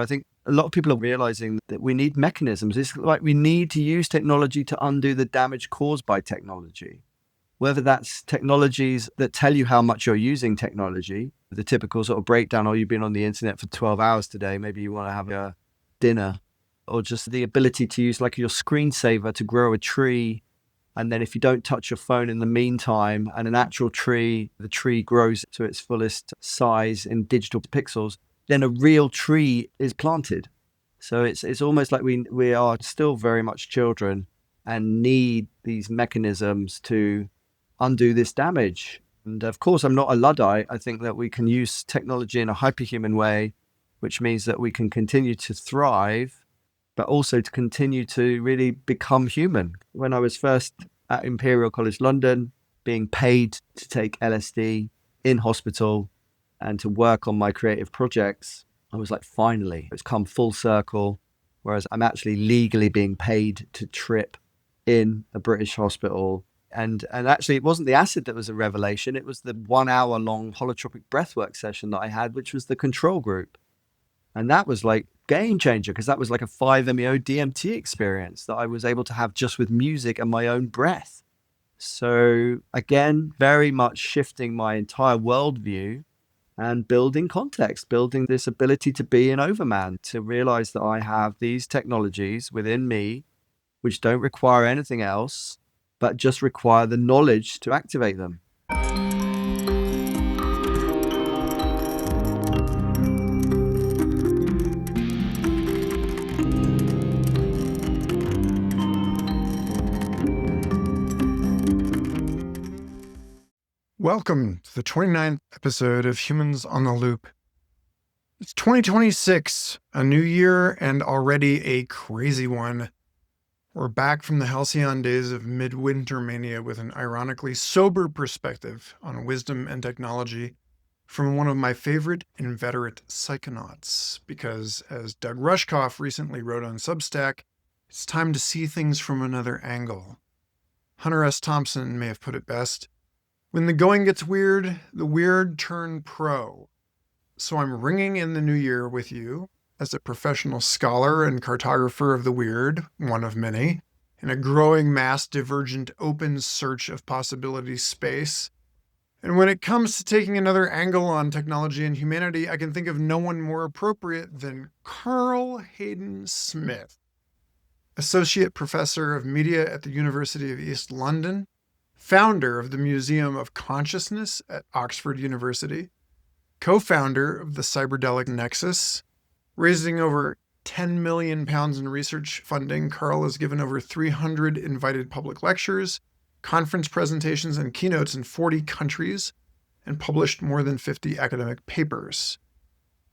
I think a lot of people are realizing that we need mechanisms. It's like we need to use technology to undo the damage caused by technology. Whether that's technologies that tell you how much you're using technology, the typical sort of breakdown, oh, you've been on the internet for 12 hours today, maybe you want to have a dinner, or just the ability to use like your screensaver to grow a tree. And then if you don't touch your phone in the meantime, and an actual tree, the tree grows to its fullest size in digital pixels, then a real tree is planted. So it's almost like we are still very much children and need these mechanisms to undo this damage. And of course, I'm not a Luddite. I think that we can use technology in a hyperhuman way, which means that we can continue to thrive, but also to continue to really become human. When I was first at Imperial College London, being paid to take LSD in hospital and to work on my creative projects, I was like, finally, it's come full circle. Whereas I'm actually legally being paid to trip in a British hospital. And actually, it wasn't the acid that was a revelation. It was the 1 hour long holotropic breathwork session that I had, which was the control group. And that was like game changer, because that was like a 5-MeO DMT experience that I was able to have just with music and my own breath. So again, very much shifting my entire worldview and building context, building this ability to be an overman, to realize that I have these technologies within me, which don't require anything else, but just require the knowledge to activate them. Welcome to the 29th episode of Humans on the Loop. It's 2026, a new year and already a crazy one. We're back from the halcyon days of midwinter mania with an ironically sober perspective on wisdom and technology from one of my favorite inveterate psychonauts. Because, as Doug Rushkoff recently wrote on Substack, it's time to see things from another angle. Hunter S. Thompson may have put it best: when the going gets weird, the weird turn pro. So I'm ringing in the new year with you as a professional scholar and cartographer of the weird, one of many, in a growing mass divergent open search of possibility space. And when it comes to taking another angle on technology and humanity, I can think of no one more appropriate than Carl Hayden Smith, Associate Professor of Media at the University of East London, founder of the Museum of Consciousness at Oxford University, co-founder of the Cyberdelic Nexus. Raising over £10 million in research funding, Carl has given over 300 invited public lectures, conference presentations, and keynotes in 40 countries, and published more than 50 academic papers.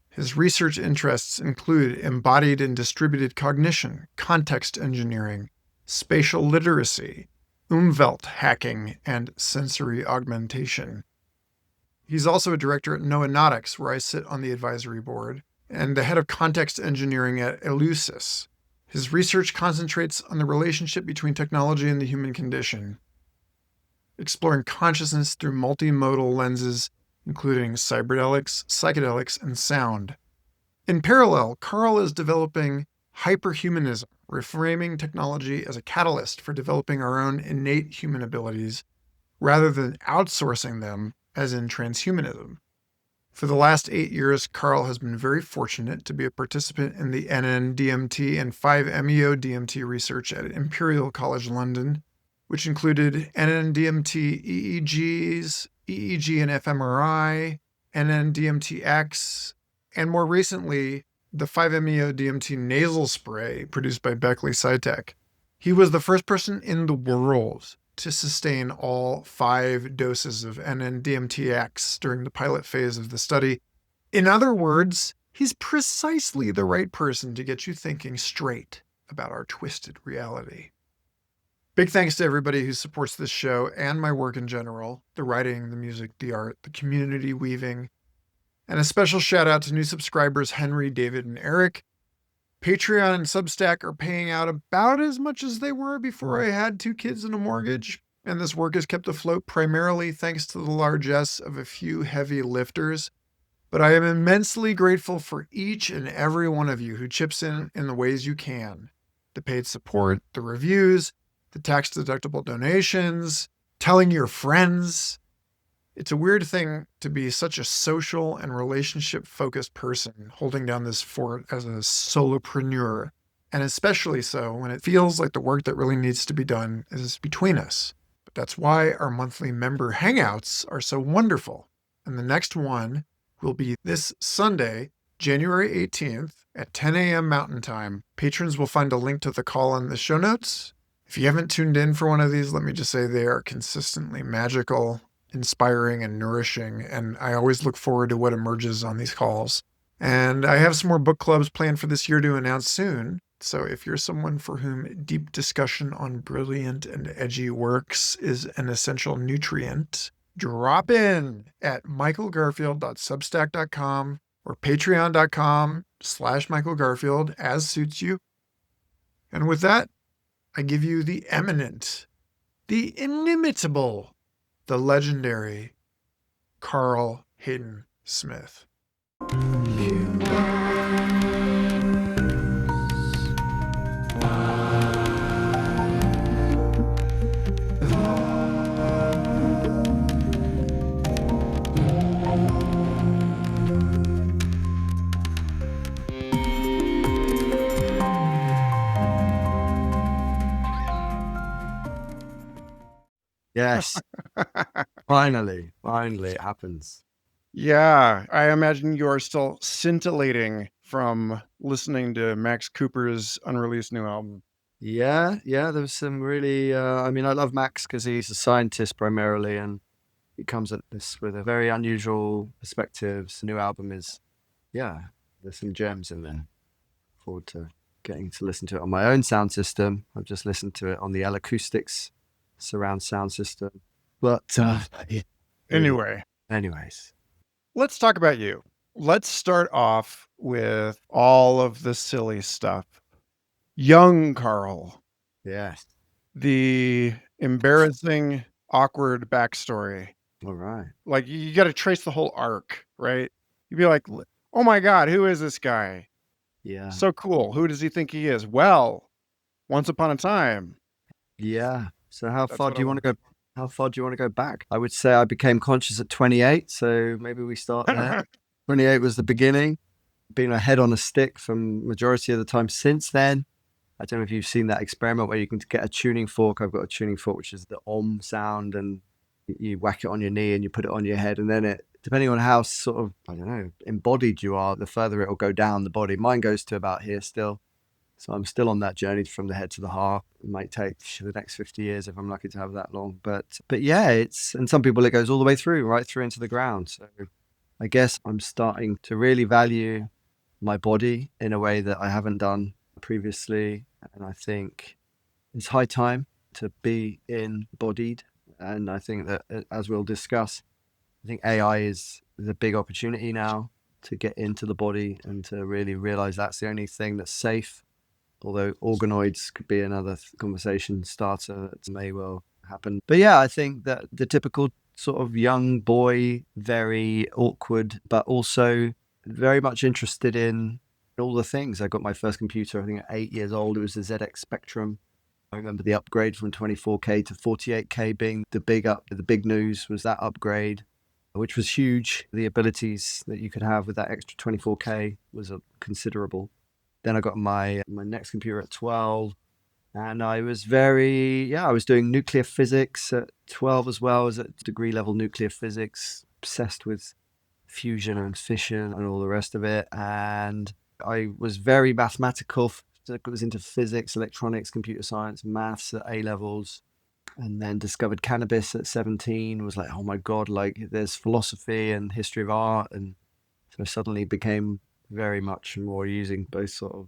His research interests include embodied and distributed cognition, context engineering, spatial literacy, Umwelt hacking, and sensory augmentation. He's also a director at Noenotics, where I sit on the advisory board, and the head of context engineering at Eleusis. His research concentrates on the relationship between technology and the human condition, exploring consciousness through multimodal lenses, including cyberdelics, psychedelics, and sound. In parallel, Carl is developing hyperhumanism, reframing technology as a catalyst for developing our own innate human abilities, rather than outsourcing them, as in transhumanism. For the last 8 years, Carl has been very fortunate to be a participant in the NN-DMT and 5-MeO DMT research at Imperial College London, which included NN-DMT EEGs, EEG and fMRI, NN-DMT-X, and more recently, the 5-MeO DMT nasal spray produced by Beckley Psytech. He was the first person in the world to sustain all 5 doses of NN-DMT-X during the pilot phase of the study. In other words, he's precisely the right person to get you thinking straight about our twisted reality. Big thanks to everybody who supports this show and my work in general, the writing, the music, the art, the community weaving. And a special shout out to new subscribers Henry, David, and Eric. Patreon and Substack are paying out about as much as they were before I had 2 kids and a mortgage, and this work is kept afloat primarily thanks to the largesse of a few heavy lifters. But I am immensely grateful for each and every one of you who chips in the ways you can. The paid support, the reviews, the tax-deductible donations, telling your friends. It's a weird thing to be such a social and relationship-focused person holding down this fort as a solopreneur, and especially so when it feels like the work that really needs to be done is between us. But that's why our monthly member hangouts are so wonderful. And the next one will be this Sunday, January 18th at 10 a.m. Mountain Time. Patrons will find a link to the call in the show notes. If you haven't tuned in for one of these, let me just say they are consistently magical, inspiring, and nourishing, and I always look forward to what emerges on these calls. And I have some more book clubs planned for this year to announce soon. So if you're someone for whom deep discussion on brilliant and edgy works is an essential nutrient, drop in at michaelgarfield.substack.com or patreon.com/michaelgarfield as suits you. And with that, I give you the eminent, the inimitable, the legendary Carl Hayden Smith. Yes. Finally it happens. Yeah, I imagine you are still scintillating from listening to Max Cooper's unreleased new album. Yeah, there was some really, I love Max because he's a scientist primarily, and he comes at this with a very unusual perspective. The new album is, there's some gems in there. Forward to getting to listen to it on my own sound system. I've just listened to it on the L Acoustics surround sound system. But anyways, let's talk about you. Let's start off with all of the silly stuff. Young Carl. yes. The embarrassing, awkward backstory. All right. Like, you got to trace the whole arc, right? You'd be like, oh my God, who is this guy? Yeah. So cool. Who does he think he is? Well, once upon a time. Yeah. So how far do you want to go? How far do you want to go back? I would say I became conscious at 28. So maybe we start there. 28 was the beginning. Been a head on a stick for majority of the time since then. I don't know if you've seen that experiment where you can get a tuning fork. I've got a tuning fork, which is the om sound, and you whack it on your knee and you put it on your head. And then it, depending on how sort of, I don't know, embodied you are, the further it will go down the body. Mine goes to about here still. So I'm still on that journey from the head to the heart. It might take the next 50 years if I'm lucky to have that long. But yeah, and some people it goes all the way through, right through into the ground. So I guess I'm starting to really value my body in a way that I haven't done previously. And I think it's high time to be embodied. And I think that, as we'll discuss, I think AI is a big opportunity now to get into the body and to really realize that's the only thing that's safe. Although organoids could be another conversation starter that may well happen. But yeah, I think that the typical sort of young boy, very awkward, but also very much interested in all the things. I got my first computer, I think at 8 years old. It was the ZX Spectrum. I remember the upgrade from 24K to 48K being the big news was that upgrade, which was huge. The abilities that you could have with that extra 24K was considerable. Then I got my next computer at 12, and I was I was doing nuclear physics at 12 as well as at degree level nuclear physics, obsessed with fusion and fission and all the rest of it. And I was very mathematical. I was into physics, electronics, computer science, maths at A levels, and then discovered cannabis at 17. Was like, oh my God, like there's philosophy and history of art. And so I suddenly became very much more using both sort of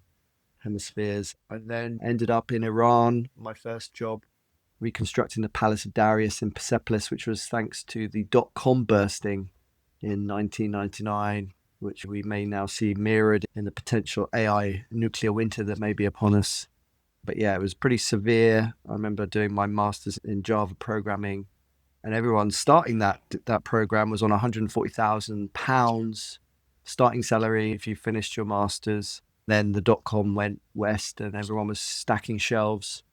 hemispheres. I then ended up in Iran, my first job, reconstructing the Palace of Darius in Persepolis, which was thanks to the dot-com bursting in 1999, which we may now see mirrored in the potential AI nuclear winter that may be upon us. But yeah, it was pretty severe. I remember doing my master's in Java programming, and everyone starting that program was on £140,000 starting salary if you finished your master's. Then the dot-com went west and everyone was stacking shelves.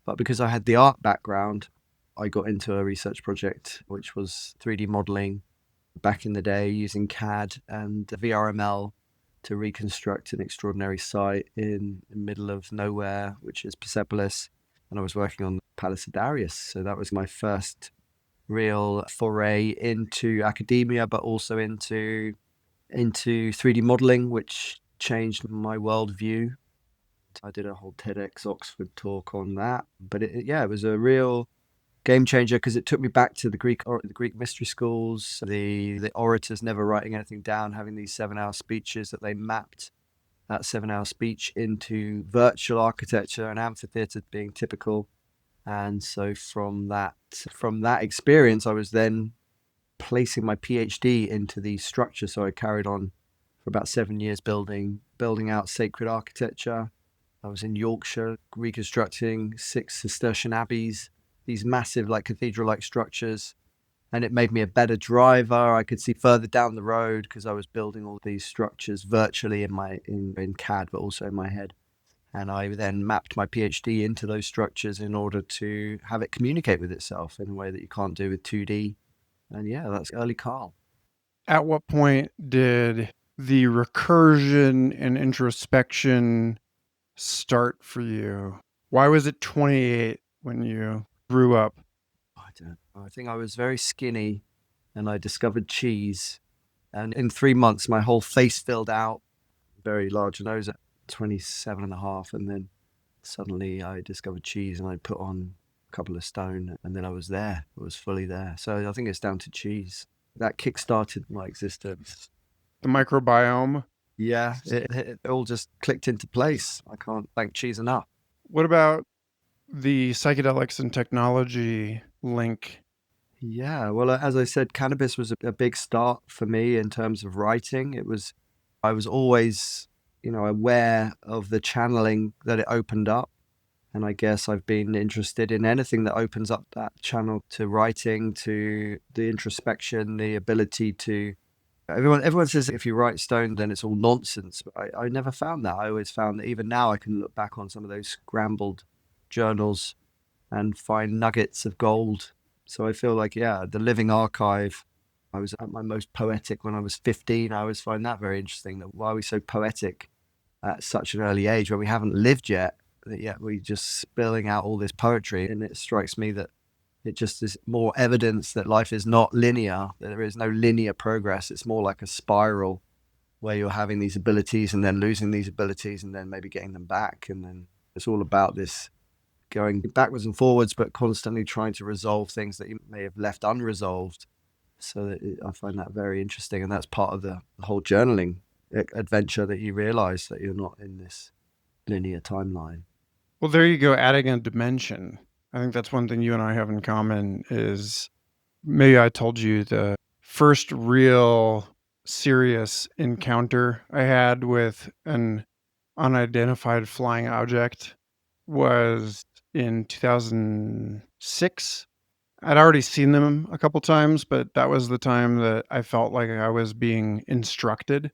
But because I had the art background, I got into a research project, which was 3D modeling back in the day using CAD and VRML to reconstruct an extraordinary site in the middle of nowhere, which is Persepolis. And I was working on the Palace of Darius. So that was my first real foray into academia, but also into 3D modeling, which changed my worldview. I did a whole TEDx Oxford talk on that. But it was a real game changer because it took me back to the Greek mystery schools, the orators never writing anything down, having these 7-hour speeches that they mapped that 7-hour speech into virtual architecture and amphitheater being typical. And so from that experience, I was then placing my PhD into these structures. So I carried on for about 7 years building out sacred architecture. I was in Yorkshire reconstructing 6 Cistercian abbeys, these massive like cathedral-like structures. And it made me a better driver. I could see further down the road because I was building all these structures virtually in CAD, but also in my head. And I then mapped my PhD into those structures in order to have it communicate with itself in a way that you can't do with 2D. And yeah, that's early Carl. At what point did the recursion and introspection start for you? Why was it 28 when you grew up? I don't know. I think I was very skinny and I discovered cheese. And in 3 months, my whole face filled out, very large nose at 27.5. And then suddenly I discovered cheese and I put on a couple of stone and then I was there. I was fully there. So I think it's down to cheese. That kick-started my existence. The microbiome? Yeah, it all just clicked into place. I can't thank cheese enough. What about the psychedelics and technology link? Yeah, well, as I said, cannabis was a big start for me in terms of writing. I was always, aware of the channeling that it opened up. And I guess I've been interested in anything that opens up that channel to writing, to the introspection, the ability to. Everyone says if you write stone, then it's all nonsense. But I never found that. I always found that even now I can look back on some of those scrambled journals and find nuggets of gold. So I feel like, yeah, the living archive. I was at my most poetic when I was 15. I always find that very interesting. That why are we so poetic at such an early age when we haven't lived yet? That yet we just spilling out all this poetry, and it strikes me that it just is more evidence that life is not linear, that there is no linear progress. It's more like a spiral where you're having these abilities and then losing these abilities and then maybe getting them back. And then it's all about this going backwards and forwards, but constantly trying to resolve things that you may have left unresolved. So I find that very interesting. And that's part of the whole journaling adventure, that you realize that you're not in this linear timeline. Well, there you go, adding a dimension. I think that's one thing you and I have in common is maybe I told you the first real serious encounter I had with an unidentified flying object was in 2006. I'd already seen them a couple times, but that was the time that I felt like I was being instructed.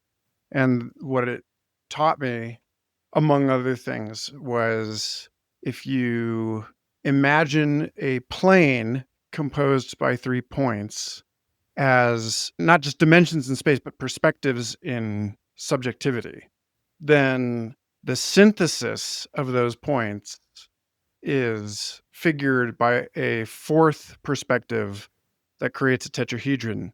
And what it taught me, among other things, was if you imagine a plane composed by 3 points as not just dimensions in space, but perspectives in subjectivity, then the synthesis of those points is figured by a 4th perspective that creates a tetrahedron.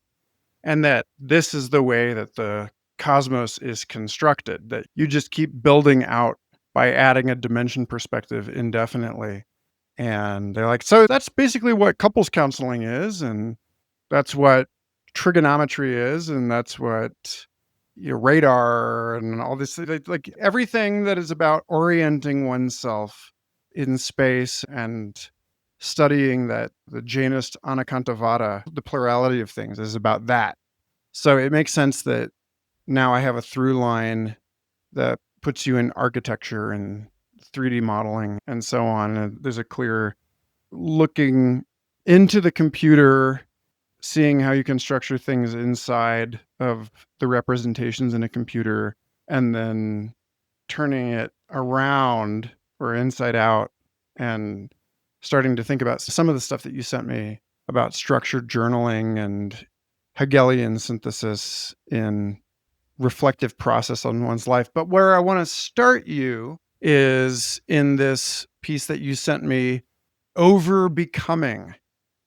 And that this is the way that the cosmos is constructed, that you just keep building out by adding a dimension perspective indefinitely. And they're like, so that's basically what couples counseling is, and that's what trigonometry is, and that's what radar and all this, like everything that is about orienting oneself in space and studying that the Jainist Anekantavada, the plurality of things, is about that. So it makes sense that now I have a through line that puts you in architecture and 3D modeling and so on. And there's a clear looking into the computer seeing how you can structure things inside of the representations in a computer and then turning it around or inside out and starting to think about some of the stuff that you sent me about structured journaling and Hegelian synthesis in reflective process on one's life. But where I want to start you is in this piece that you sent me, Over Becoming: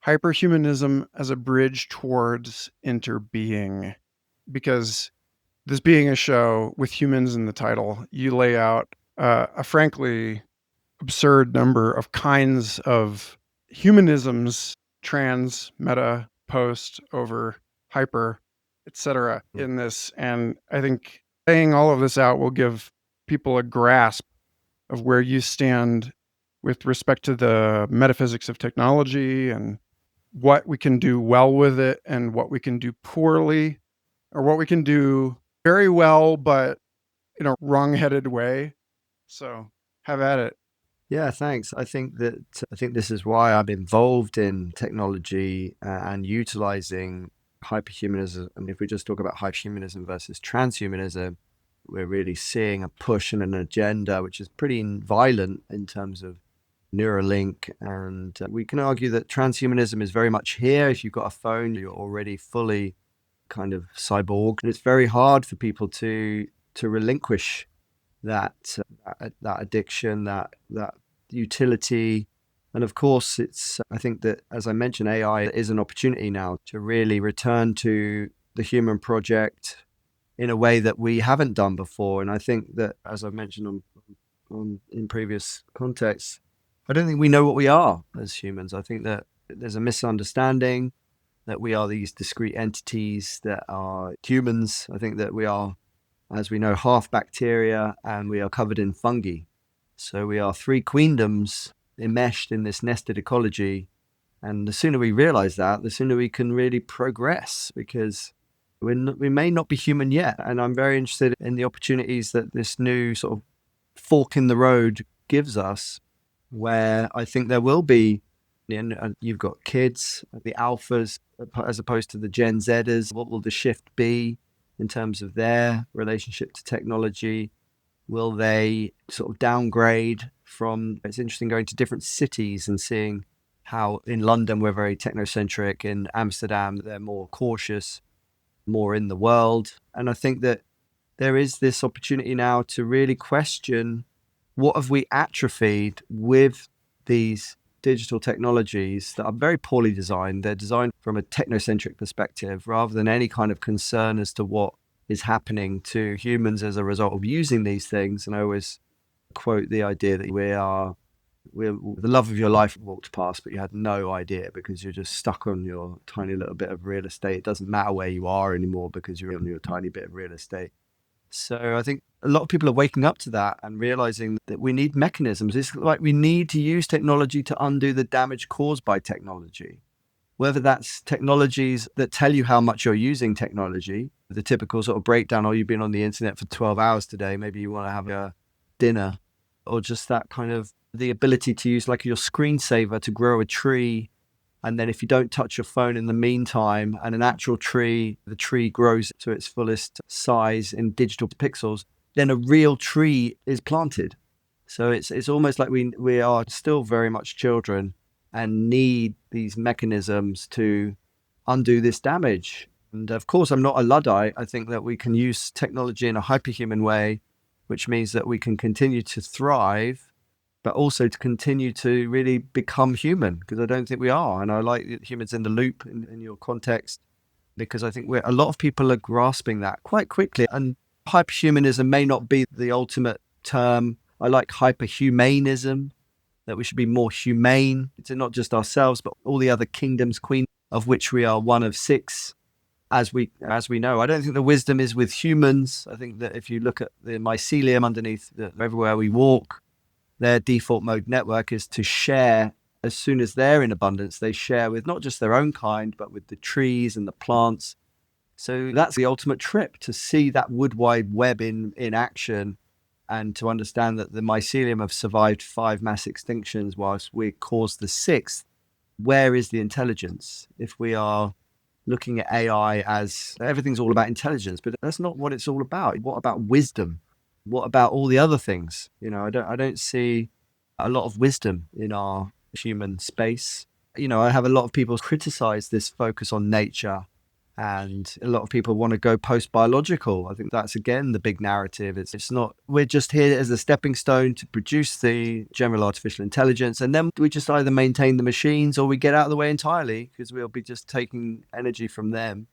Hyperhumanism as a Bridge Towards Interbeing. Because this being a show with humans in the title, you lay out a frankly absurd number of kinds of humanisms: trans, meta, post, over, hyper, etc. in this. And I think laying all of this out will give people a grasp of where you stand with respect to the metaphysics of technology and what we can do well with it and what we can do poorly, or what we can do very well but in a wrong-headed way. So have at it. Yeah, thanks. I think this is why I'm involved in technology and utilizing hyperhumanism. And if we just talk about hyperhumanism versus transhumanism, we're really seeing a push and an agenda which is pretty violent in terms of Neuralink. And we can argue that transhumanism is very much here. If you've got a phone, you're already fully kind of cyborg. And it's very hard for people to relinquish that addiction, that utility. And of course, I think that, as I mentioned, AI is an opportunity now to really return to the human project in a way that we haven't done before. And I think that, as I mentioned in previous contexts, I don't think we know what we are as humans. I think that there's a misunderstanding that we are these discrete entities that are humans. I think that we are, as we know, half bacteria and we are covered in fungi. So we are three queendoms enmeshed in this nested ecology. And the sooner we realize that, the sooner we can really progress, because we may not be human yet. And I'm very interested in the opportunities that this new sort of fork in the road gives us, where I think there will be, and you've got kids, the alphas, as opposed to the Gen Zers. What will the shift be in terms of their relationship to technology? Will they sort of downgrade from, it's interesting going to different cities and seeing how in London we're very technocentric, in Amsterdam they're more cautious, more in the world. And I think that there is this opportunity now to really question, what have we atrophied with these digital technologies that are very poorly designed? They're designed from a technocentric perspective rather than any kind of concern as to what is happening to humans as a result of using these things. And I always quote the idea that we're the love of your life walked past, but you had no idea because you're just stuck on your tiny little bit of real estate. It doesn't matter where you are anymore because you're on your tiny bit of real estate. So I think a lot of people are waking up to that and realizing that we need mechanisms. It's like we need to use technology to undo the damage caused by technology. Whether that's technologies that tell you how much you're using technology, the typical sort of breakdown, oh, you've been on the internet for 12 hours today, maybe you want to have a dinner, or just that kind of the ability to use like your screensaver to grow a tree. And then if you don't touch your phone in the meantime, and an actual tree, the tree grows to its fullest size in digital pixels, then a real tree is planted. So it's almost like we are still very much children and need these mechanisms to undo this damage. And of course, I'm not a Luddite. I think that we can use technology in a hyperhuman way, which means that we can continue to thrive, but also to continue to really become human, because I don't think we are. And I like humans in the loop in your context, because I think a lot of people are grasping that quite quickly. And hyperhumanism may not be the ultimate term. I like hyperhumanism, that we should be more humane to not just ourselves, but all the other kingdoms, queen of which we are one of six, as we know. I don't think the wisdom is with humans. I think that if you look at the mycelium underneath everywhere we walk, their default mode network is to share. As soon as they're in abundance, they share with not just their own kind, but with the trees and the plants. So that's the ultimate trip, to see that wood wide web in action, and to understand that the mycelium have survived 5 mass extinctions whilst we caused the 6th. Where is the intelligence? If we are looking at AI as everything's all about intelligence, but that's not what it's all about. What about wisdom? What about all the other things? I don't see a lot of wisdom in our human space. I have a lot of people criticize this focus on nature, and a lot of people want to go post-biological. I think that's, again, the big narrative. It's not, we're just here as a stepping stone to produce the general artificial intelligence, and then we just either maintain the machines or we get out of the way entirely because we'll be just taking energy from them.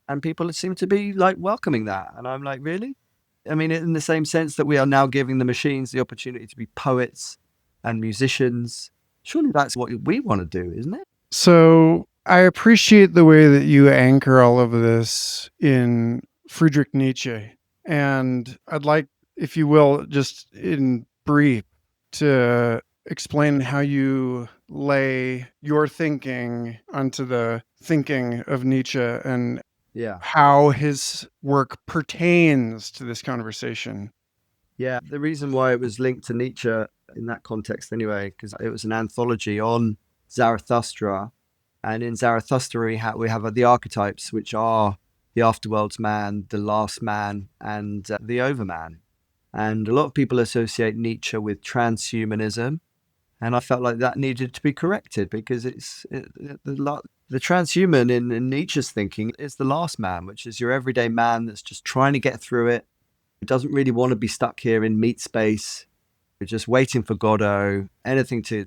And people seem to be like welcoming that. And I'm like, really? I mean, in the same sense that we are now giving the machines the opportunity to be poets and musicians, surely that's what we want to do, isn't it? So I appreciate the way that you anchor all of this in Friedrich Nietzsche. And I'd like, if you will, just in brief, to explain how you lay your thinking onto the thinking of Nietzsche and Yeah. how his work pertains to this conversation. Yeah. The reason why it was linked to Nietzsche in that context, anyway, because it was an anthology on Zarathustra. And in Zarathustra, we have the archetypes, which are the afterworld's man, the last man, and the overman. And a lot of people associate Nietzsche with transhumanism. And I felt like that needed to be corrected because the transhuman in Nietzsche's thinking is the last man, which is your everyday man that's just trying to get through it. Who doesn't really want to be stuck here in meat space. We're just waiting for Godot, anything to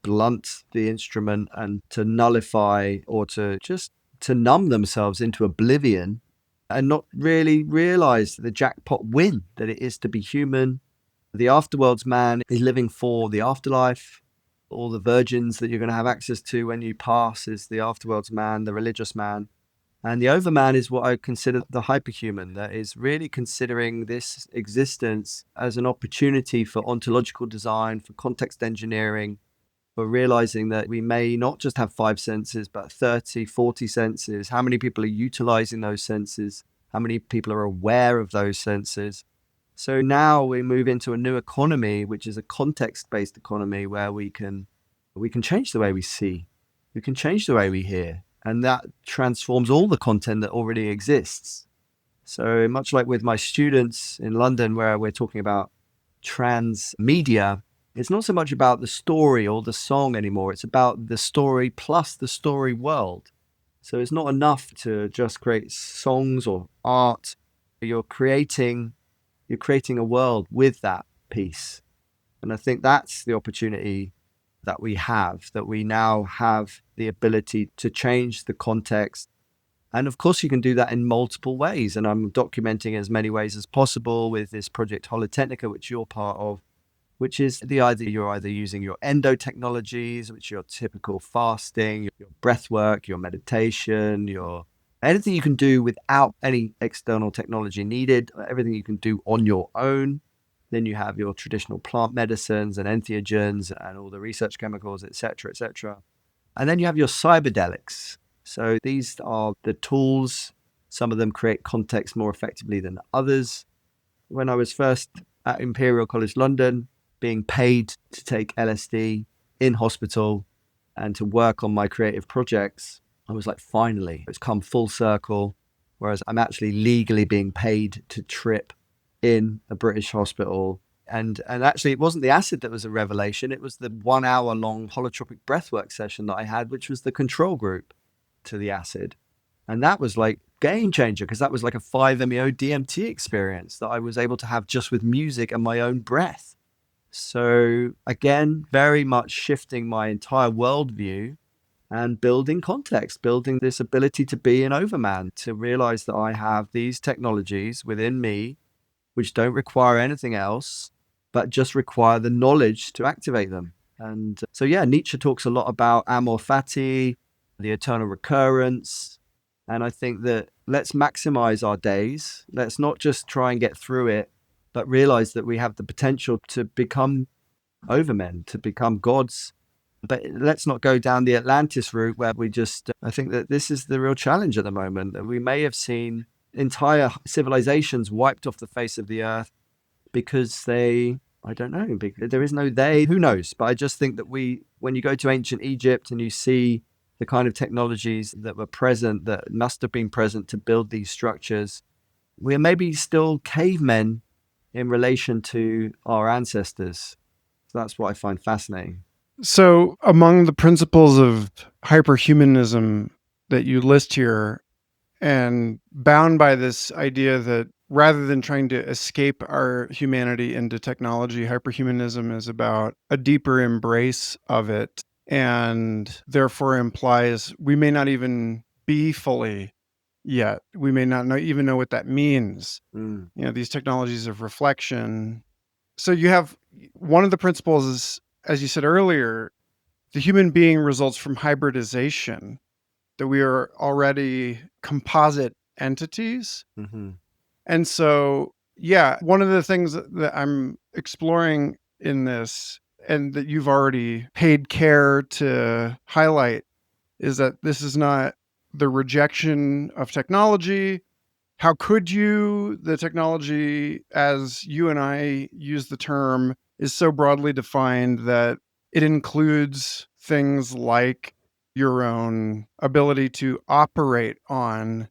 blunt the instrument and to nullify or to just to numb themselves into oblivion and not really realize the jackpot win that it is to be human. The afterworld's man is living for the afterlife. All the virgins that you're going to have access to when you pass is the afterworld's man, the religious man. And the overman is what I consider the hyperhuman, that is really considering this existence as an opportunity for ontological design, for context engineering, for realizing that we may not just have 5 senses, but 30, 40 senses. How many people are utilizing those senses? How many people are aware of those senses? So now we move into a new economy, which is a context-based economy where we can change the way we see. We can change the way we hear. And that transforms all the content that already exists. So much like with my students in London, where we're talking about transmedia, it's not so much about the story or the song anymore. It's about the story plus the story world. So it's not enough to just create songs or art. You're creating a world with that piece. And I think that's the opportunity that we now have the ability to change the context. And of course, you can do that in multiple ways. And I'm documenting as many ways as possible with this project Holotechnica, which you're part of, which is you're either using your endo technologies, which are your typical fasting, your breath work, your meditation, your anything you can do without any external technology needed, everything you can do on your own. Then you have your traditional plant medicines and entheogens and all the research chemicals, et cetera, et cetera. And then you have your cyberdelics. So these are the tools. Some of them create context more effectively than others. When I was first at Imperial College London, being paid to take LSD in hospital and to work on my creative projects, I was like, finally, it's come full circle. Whereas I'm actually legally being paid to trip in a British hospital. And actually, it wasn't the acid that was a revelation. It was the 1 hour long holotropic breathwork session that I had, which was the control group to the acid. And that was like game changer because that was like a 5-MeO DMT experience that I was able to have just with music and my own breath. So again, very much shifting my entire worldview and building context, building this ability to be an overman, to realize that I have these technologies within me, which don't require anything else, but just require the knowledge to activate them. And so, yeah, Nietzsche talks a lot about amor fati, the eternal recurrence. And I think that let's maximize our days. Let's not just try and get through it, but realize that we have the potential to become overmen, to become gods. But let's not go down the Atlantis route where I think that this is the real challenge at the moment, that we may have seen entire civilizations wiped off the face of the earth because I don't know, there is no they, who knows? But I just think that when you go to ancient Egypt and you see the kind of technologies that were present, that must have been present to build these structures, we're maybe still cavemen in relation to our ancestors. So that's what I find fascinating. So, among the principles of hyperhumanism that you list here, and bound by this idea that rather than trying to escape our humanity into technology, hyperhumanism is about a deeper embrace of it, and therefore implies we may not even be fully yet. We may not even know what that means. Mm. These technologies of reflection. So you have one of the principles is, as you said earlier, the human being results from hybridization, that we are already composite entities. Hmm. And so, yeah, one of the things that I'm exploring in this, and that you've already paid care to highlight, is that this is not the rejection of technology. How could you? The technology, as you and I use the term, is so broadly defined that it includes things like your own ability to operate on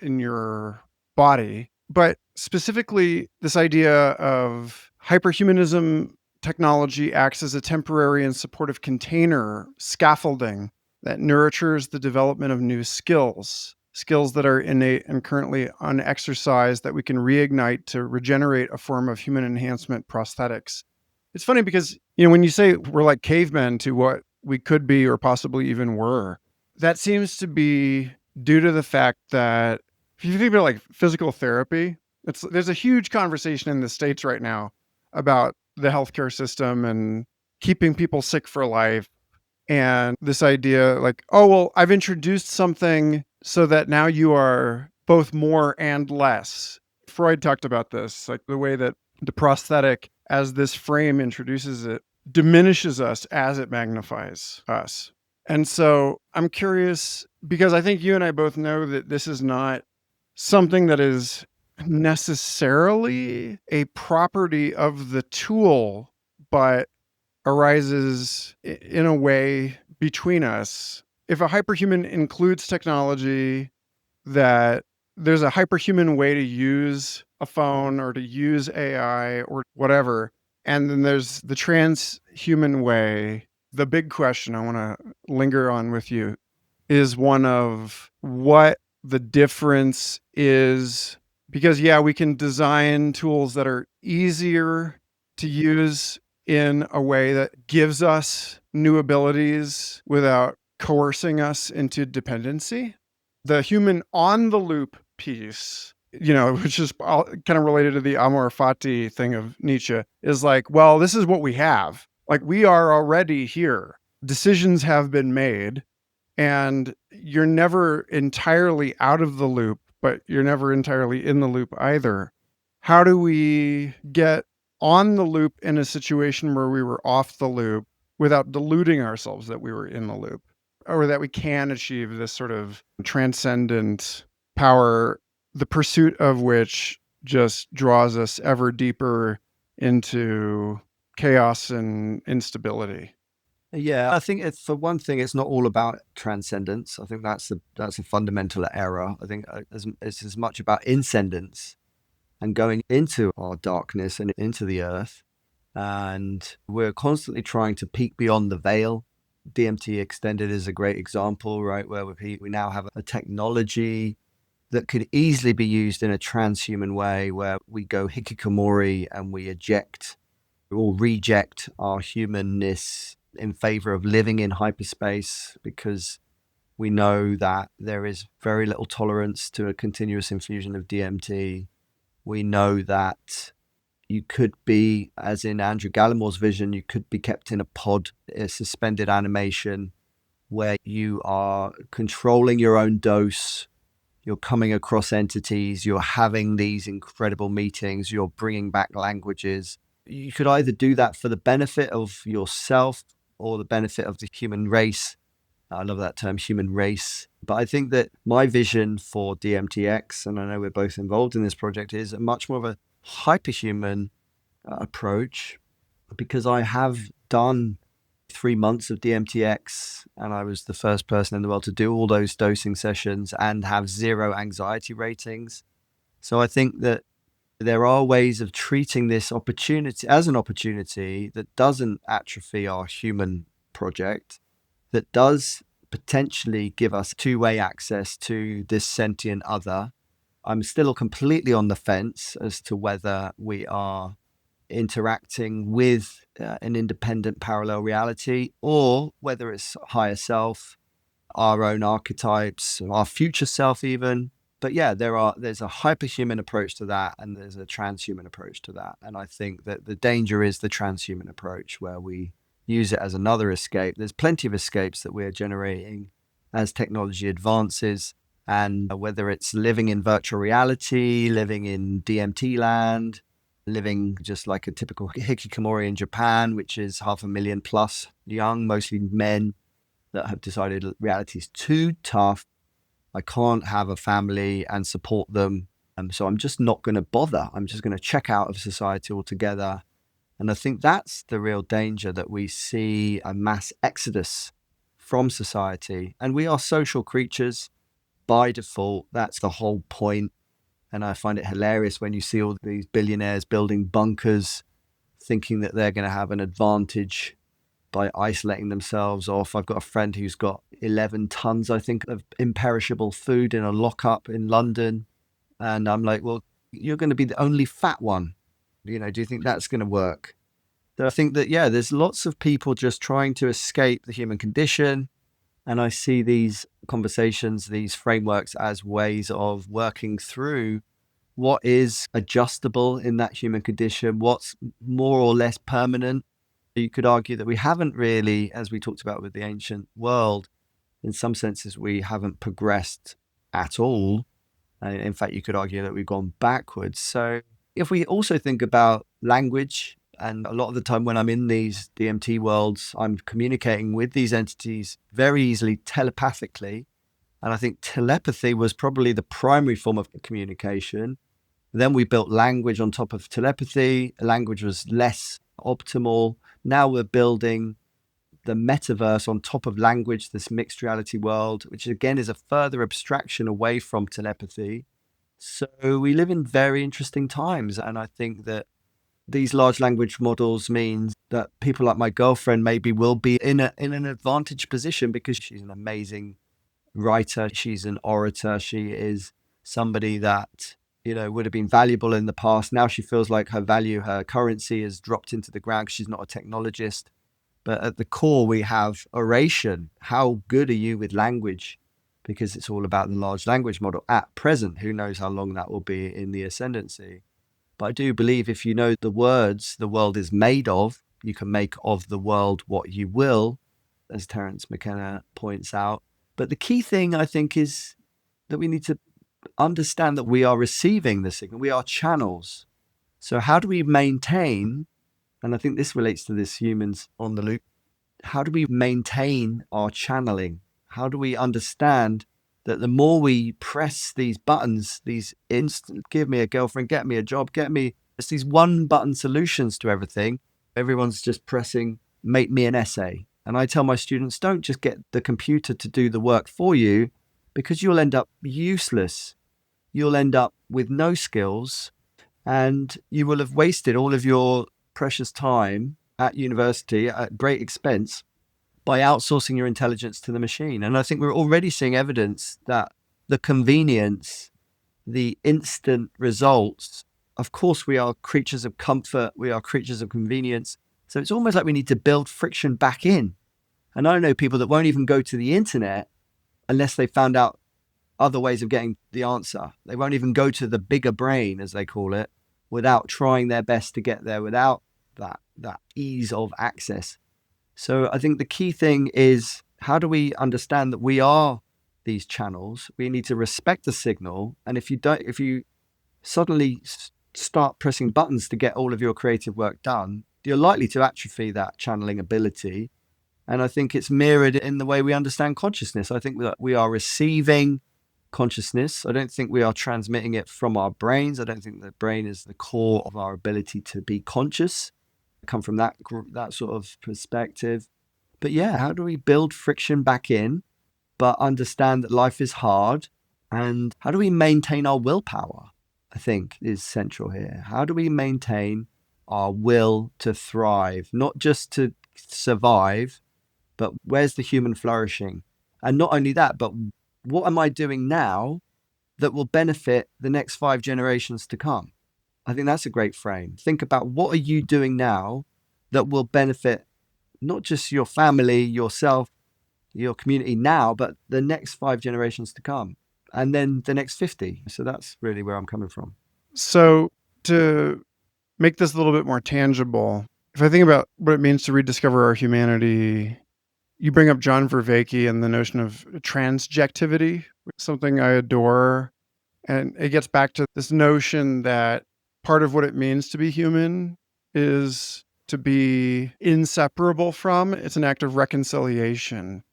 in your body. But specifically, this idea of hyperhumanism technology acts as a temporary and supportive container, scaffolding that nurtures the development of new skills that are innate and currently unexercised that we can reignite to regenerate a form of human enhancement prosthetics. It's funny because, when you say we're like cavemen to what we could be or possibly even were, that seems to be due to the fact that if you think about like physical therapy, there's a huge conversation in the States right now about the healthcare system and keeping people sick for life. And this idea like, oh, well, I've introduced something so that now you are both more and less. Freud talked about this, like the way that the prosthetic, as this frame introduces it, diminishes us as it magnifies us. And so I'm curious, because I think you and I both know that this is not something that is necessarily a property of the tool, but arises in a way between us. If a hyperhuman includes technology, that there's a hyperhuman way to use a phone or to use AI or whatever, and then there's the transhuman way. The big question I want to linger on with you is one of what the difference is, because yeah, we can design tools that are easier to use in a way that gives us new abilities without coercing us into dependency. The human on the loop piece, which is kind of related to the amor fati thing of Nietzsche, is like, well, this is what we have. Like, we are already here. Decisions have been made, and you're never entirely out of the loop, but you're never entirely in the loop either. How do we get on the loop in a situation where we were off the loop without deluding ourselves that we were in the loop, or that we can achieve this sort of transcendent power, the pursuit of which just draws us ever deeper into chaos and instability? Yeah, I think it's, for one thing, it's not all about transcendence. I think that's a fundamental error. I think it's as much about inscendence and going into our darkness and into the earth. And we're constantly trying to peek beyond the veil. DMT Extended is a great example, right? Where we now have a technology that could easily be used in a transhuman way, where we go hikikomori and we eject or reject our humanness in favor of living in hyperspace, because we know that there is very little tolerance to a continuous infusion of DMT. We know that you could be, as in Andrew Gallimore's vision, you could be kept in a pod, a suspended animation, where you are controlling your own dose. You're coming across entities. You're having these incredible meetings. You're bringing back languages. You could either do that for the benefit of yourself or the benefit of the human race. I love that term, human race. But I think that my vision for DMTX, and I know we're both involved in this project, is a much more of a hyperhuman approach, because I have done 3 months of DMTX, and I was the first person in the world to do all those dosing sessions and have 0 anxiety ratings. So I think that there are ways of treating this opportunity as an opportunity that doesn't atrophy our human project, that does potentially give us two-way access to this sentient other. I'm still completely on the fence as to whether we are interacting with an independent parallel reality, or whether it's higher self, our own archetypes, our future self even. But yeah, there's a hyperhuman approach to that, and there's a transhuman approach to that. And I think that the danger is the transhuman approach, where we use it as another escape. There's plenty of escapes that we're generating as technology advances. And whether it's living in virtual reality, living in DMT land, living just like a typical hikikomori in Japan, which is 500,000 plus young, mostly men, that have decided reality is too tough. I can't have a family and support them. So I'm just not going to bother. I'm just going to check out of society altogether. And I think that's the real danger, that we see a mass exodus from society. And we are social creatures by default. That's the whole point. And I find it hilarious when you see all these billionaires building bunkers, thinking that they're going to have an advantage by isolating themselves off. I've got a friend who's got 11 tons, I think, of imperishable food in a lockup in London. And I'm like, well, you're going to be the only fat one. Do you think that's going to work? So I think that, yeah, there's lots of people just trying to escape the human condition. And I see these conversations, these frameworks, as ways of working through what is adjustable in that human condition, what's more or less permanent. You could argue that we haven't really, as we talked about with the ancient world, in some senses, we haven't progressed at all. In fact, you could argue that we've gone backwards. So if we also think about language, and a lot of the time when I'm in these DMT worlds, I'm communicating with these entities very easily telepathically. And I think telepathy was probably the primary form of communication. Then we built language on top of telepathy. Language was less optimal. Now we're building the metaverse on top of language, this mixed reality world, which again is a further abstraction away from telepathy. So we live in very interesting times. And I think that these large language models means that people like my girlfriend maybe will be in an advantaged position, because she's an amazing writer. She's an orator. She is somebody that, would have been valuable in the past. Now she feels like her value, her currency has dropped into the ground because she's not a technologist. But at the core, we have oration. How good are you with language? Because it's all about the large language model at present. Who knows how long that will be in the ascendancy. But I do believe if you know the words the world is made of, you can make of the world what you will, as Terence McKenna points out. But the key thing, I think, is that we need to understand that we are receiving the signal. We are channels. So how do we maintain, and I think this relates to this humans on the loop, how do we maintain our channeling? How do we understand that the more we press these buttons, these instant, give me a girlfriend, get me a job, it's these one button solutions to everything. Everyone's just pressing, make me an essay. And I tell my students, don't just get the computer to do the work for you, because you'll end up useless. You'll end up with no skills, and you will have wasted all of your precious time at university at great expense by outsourcing your intelligence to the machine. And I think we're already seeing evidence that the convenience, the instant results, of course, we are creatures of comfort, we are creatures of convenience. So it's almost like we need to build friction back in. And I know people that won't even go to the internet unless they found out other ways of getting the answer. They won't even go to the bigger brain, as they call it, without trying their best to get there, without that ease of access. So I think the key thing is, how do we understand that we are these channels? We need to respect the signal. And if you suddenly start pressing buttons to get all of your creative work done, you're likely to atrophy that channeling ability. And I think it's mirrored in the way we understand consciousness. I think that we are receiving consciousness. I don't think we are transmitting it from our brains. I don't think the brain is the core of our ability to be conscious. I come from that sort of perspective. But yeah, how do we build friction back in, but understand that life is hard? And how do we maintain our willpower? I think is central here. How do we maintain our will to thrive, not just to survive, but where's the human flourishing? And not only that, but what am I doing now that will benefit the next 5 generations to come? I think that's a great frame. Think about what are you doing now that will benefit not just your family, yourself, your community now, but the next 5 generations to come, and then the next 50. So that's really where I'm coming from. So to make this a little bit more tangible, if I think about what it means to rediscover our humanity, you bring up John Vervaeke and the notion of transjectivity, something I adore. And it gets back to this notion that part of what it means to be human is to be inseparable from, it's an act of reconciliation.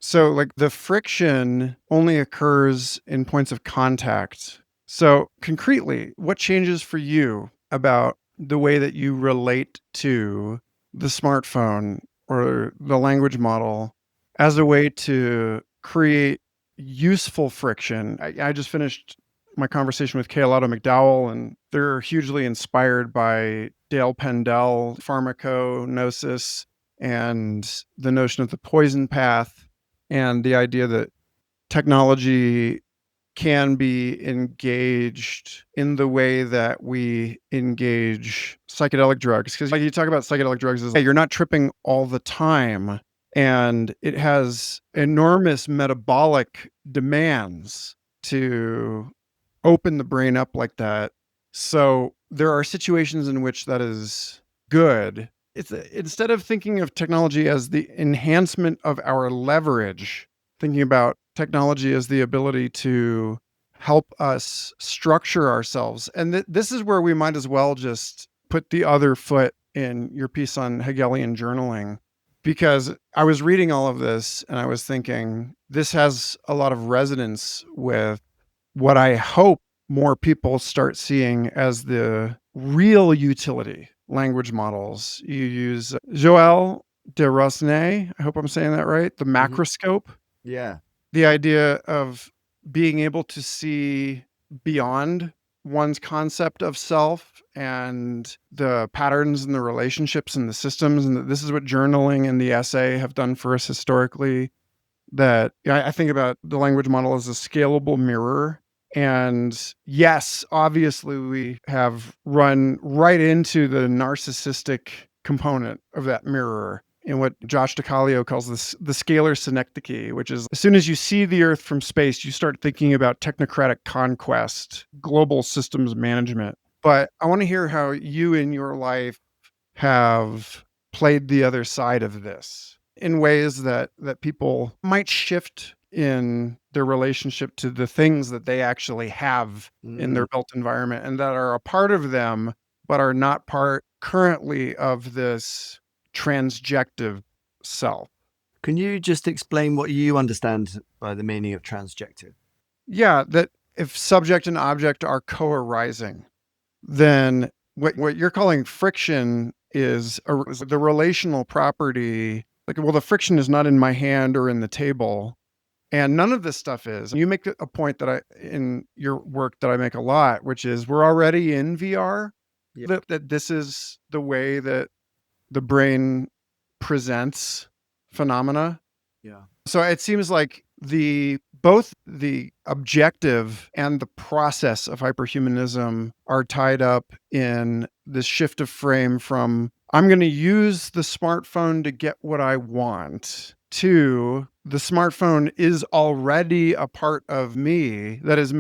So, like, the friction only occurs in points of contact. So, concretely, what changes for you about the way that you relate to the smartphone or the language model as a way to create useful friction? I just finished my conversation with Kayla McDowell, and they're hugely inspired by Dale Pendell, pharmacognosis, and the notion of the poison path, and the idea that technology can be engaged in the way that we engage psychedelic drugs. Because like you talk about psychedelic drugs as, hey, you're not tripping all the time, and it has enormous metabolic demands to open the brain up like that. So there are situations in which that is good. It's instead of thinking of technology as the enhancement of our leverage, thinking about technology as the ability to help us structure ourselves. And this is where we might as well just put the other foot in your piece on Hegelian journaling, because I was reading all of this and I was thinking this has a lot of resonance with what I hope more people start seeing as the real utility language models. You use Joël de Rosnay, I hope I'm saying that right, the macroscope, Yeah. the idea of being able to see beyond one's concept of self and the patterns and the relationships and the systems. And that this is what journaling and the essay have done for us historically. That I think about the language model as a scalable mirror. And yes, obviously we have run right into the narcissistic component of that mirror in what Josh DiCalio calls the scalar synecdoche, which is as soon as you see the Earth from space, you start thinking about technocratic conquest, global systems management. But I want to hear how you in your life have played the other side of this in ways that people might shift in their relationship to the things that they actually have in their built environment and that are a part of them, but are not part currently of this transjective self. Can you just explain what you understand by the meaning of transjective? Yeah, that if subject and object are co-arising, then what you're calling friction is the relational property. Like, well, the friction is not in my hand or in the table. And none of this stuff is. You make a point that in your work that I make a lot, which is we're already in VR, Yeah. that this is the way that the brain presents phenomena. Yeah. So it seems like both the objective and the process of hyperhumanism are tied up in this shift of frame from I'm going to use the smartphone to get what I want to the smartphone is already a part of me that is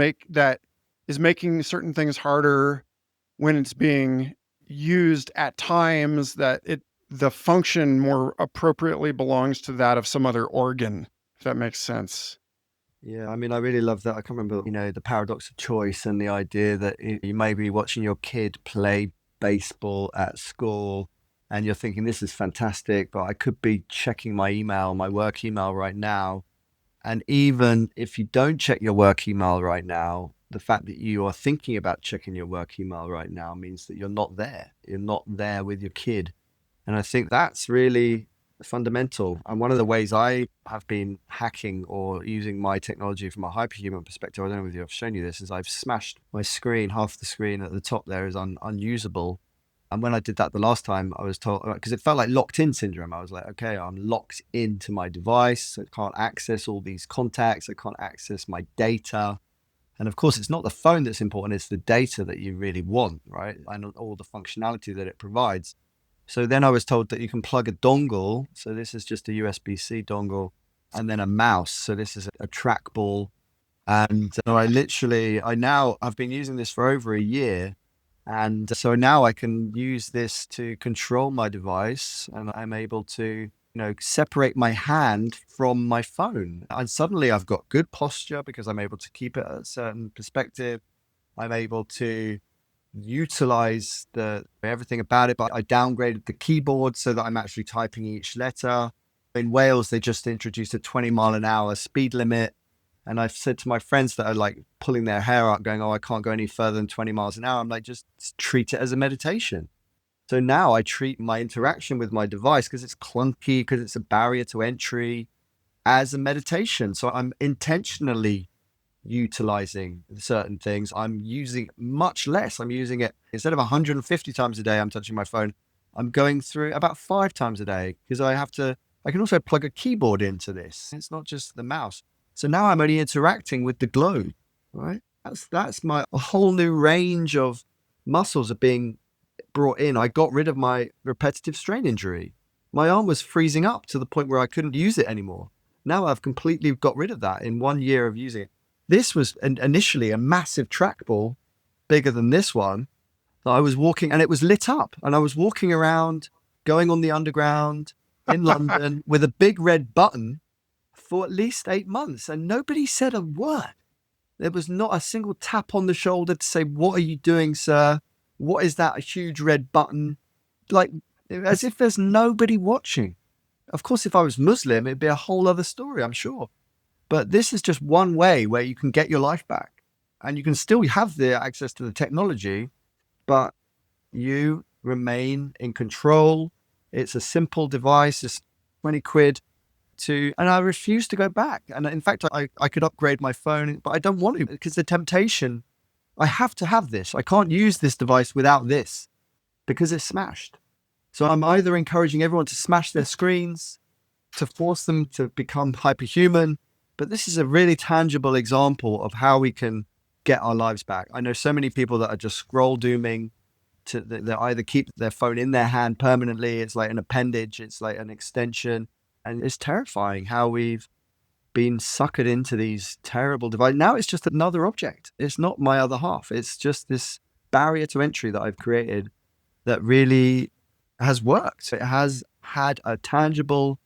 making certain things harder when it's being used at times that the function more appropriately belongs to that of some other organ, if that makes sense. Yeah, I mean, I really love that. I can't remember, the paradox of choice and the idea that you may be watching your kid play baseball at school and you're thinking, this is fantastic, but I could be checking my email, my work email right now. And even if you don't check your work email right now, the fact that you are thinking about checking your work email right now means that you're not there. You're not there with your kid. And I think that's really fundamental. And one of the ways I have been hacking or using my technology from a hyperhuman perspective, I don't know whether I've shown you this, is I've smashed my screen. Half the screen at the top there is unusable. And when I did that the last time, I was told, because it felt like locked in syndrome. I was like, okay, I'm locked into my device. I can't access all these contacts. I can't access my data. And of course, it's not the phone that's important. It's the data that you really want, right? And all the functionality that it provides. So then I was told that you can plug a dongle. So this is just a USB-C dongle, and then a mouse. So this is a trackball. And so I've been using this for over a year. And so now I can use this to control my device, and I'm able to, separate my hand from my phone. And suddenly I've got good posture because I'm able to keep it at a certain perspective. I'm able to utilize everything about it, but I downgraded the keyboard so that I'm actually typing each letter. In Wales, they just introduced a 20-mile-an-hour speed limit. And I've said to my friends that are like pulling their hair out going, oh, I can't go any further than 20 miles an hour. I'm like, just treat it as a meditation. So now I treat my interaction with my device, because it's clunky, because it's a barrier to entry, as a meditation. So I'm intentionally utilizing certain things. I'm using much less. I'm using it instead of 150 times a day. I'm touching my phone. I'm going through about 5 times a day, because I can also plug a keyboard into this. It's not just the mouse. So now I'm only interacting with the globe, right? That's a whole new range of muscles are being brought in. I got rid of my repetitive strain injury. My arm was freezing up to the point where I couldn't use it anymore. Now I've completely got rid of that in 1 year of using it. This was initially a massive trackball, bigger than this one, that I was walking, and it was lit up. And I was walking around, going on the underground in London with a big red button for at least 8 months. And nobody said a word. There was not a single tap on the shoulder to say, what are you doing, sir? What is that huge red button? Like, as if there's nobody watching. Of course, if I was Muslim, it'd be a whole other story, I'm sure. But this is just one way where you can get your life back, and you can still have the access to the technology, but you remain in control. It's a simple device. It's 20 quid and I refuse to go back. And in fact, I could upgrade my phone, but I don't want to, because the temptation, I have to have this. I can't use this device without this because it's smashed. So I'm either encouraging everyone to smash their screens, to force them to become hyperhuman. But this is a really tangible example of how we can get our lives back. I know so many people that are just scroll dooming. They either keep their phone in their hand permanently. It's like an appendage. It's like an extension. And it's terrifying how we've been suckered into these terrible devices. Now it's just another object. It's not my other half. It's just this barrier to entry that I've created that really has worked. It has had a tangible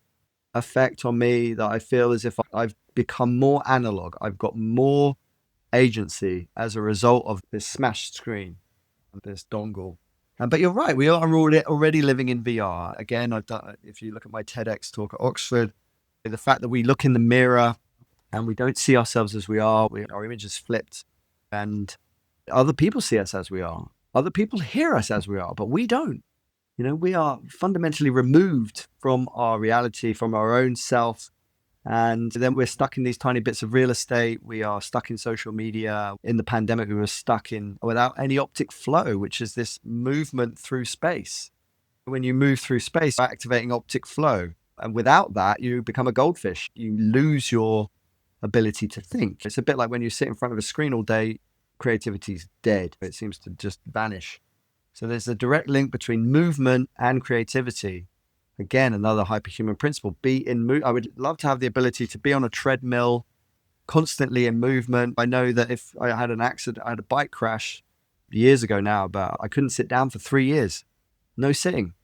effect on me that I feel as if I've become more analog. I've got more agency as a result of this smashed screen and this dongle. But you're right, we are already living in VR. Again, if you look at my TEDx talk at Oxford, the fact that we look in the mirror and we don't see ourselves as we are, our image is flipped, and other people see us as we are. Other people hear us as we are, but we don't. We are fundamentally removed from our reality, from our own self. And then we're stuck in these tiny bits of real estate. We are stuck in social media. In the pandemic, we were stuck without any optic flow, which is this movement through space. When you move through space, you're activating optic flow. And without that, you become a goldfish. You lose your ability to think. It's a bit like when you sit in front of a screen all day, creativity's dead. It seems to just vanish. So there's a direct link between movement and creativity. Again, another hyperhuman principle, be in mood. I would love to have the ability to be on a treadmill, constantly in movement. I know that if I had an accident, I had a bike crash years ago now, but I couldn't sit down for 3 years. No sitting.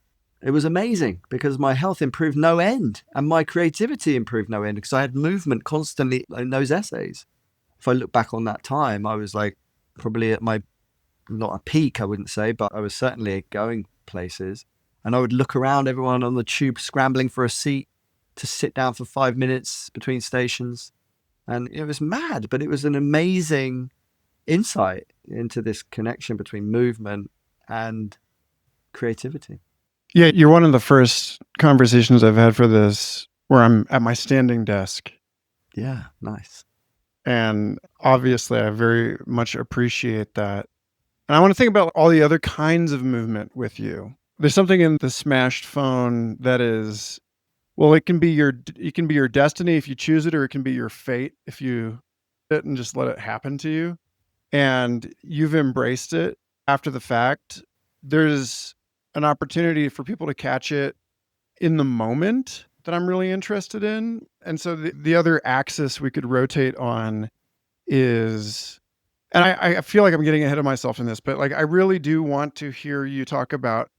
It was amazing because my health improved no end and my creativity improved no end because I had movement constantly in those essays. If I look back on that time, I was like probably at my, not a peak, I wouldn't say, but I was certainly going places. And I would look around, everyone on the tube scrambling for a seat to sit down for 5 minutes between stations. And it was mad, but it was an amazing insight into this connection between movement and creativity. Yeah, you're one of the first conversations I've had for this where I'm at my standing desk. Yeah, nice. And obviously, I very much appreciate that. And I want to think about all the other kinds of movement with you. There's something in the smashed phone that is, well, it can be your destiny if you choose it, or it can be your fate if you it and just let it happen to you. And you've embraced it after the fact. There's an opportunity for people to catch it in the moment that I'm really interested in. And so the other axis we could rotate on is, and I feel like I'm getting ahead of myself in this, but like I really do want to hear you talk about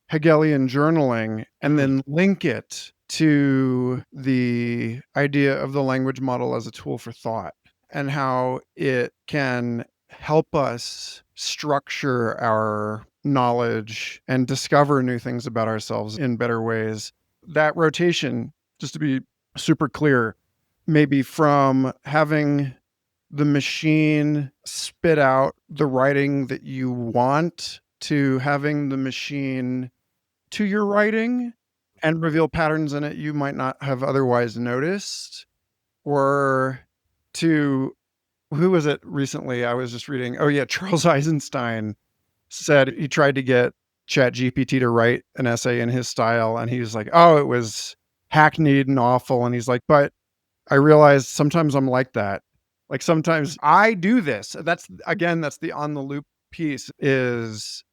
Hegelian journaling and then link it to the idea of the language model as a tool for thought and how it can help us structure our knowledge and discover new things about ourselves in better ways. That rotation, just to be super clear, maybe from having the machine spit out the writing that you want to having the machine to your writing and reveal patterns in it you might not have otherwise noticed, or to, who was it recently I was just reading, oh yeah, Charles Eisenstein said he tried to get ChatGPT to write an essay in his style and he was like, oh, it was hackneyed and awful, and he's like, but I realized sometimes I'm like that. Like sometimes I do this. That's again, that's the on the loop piece, is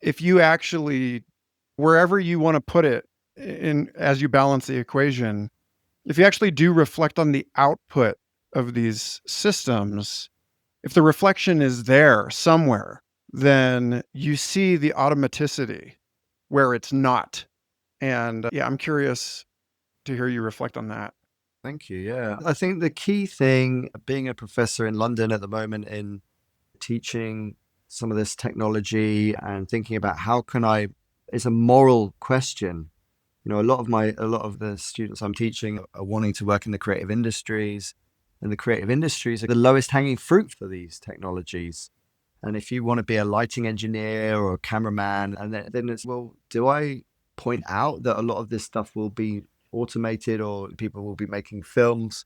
if you actually, wherever you want to put it in as you balance the equation, if you actually do reflect on the output of these systems, if the reflection is there somewhere, then you see the automaticity where it's not. And yeah, I'm curious to hear you reflect on that. Thank you. Yeah. I think the key thing, being a professor in London at the moment, in teaching some of this technology and thinking about how can I, it's a moral question. You know, a lot of the students I'm teaching are wanting to work in the creative industries, and the creative industries are the lowest hanging fruit for these technologies. And if you want to be a lighting engineer or a cameraman, and then it's, well, do I point out that a lot of this stuff will be automated, or people will be making films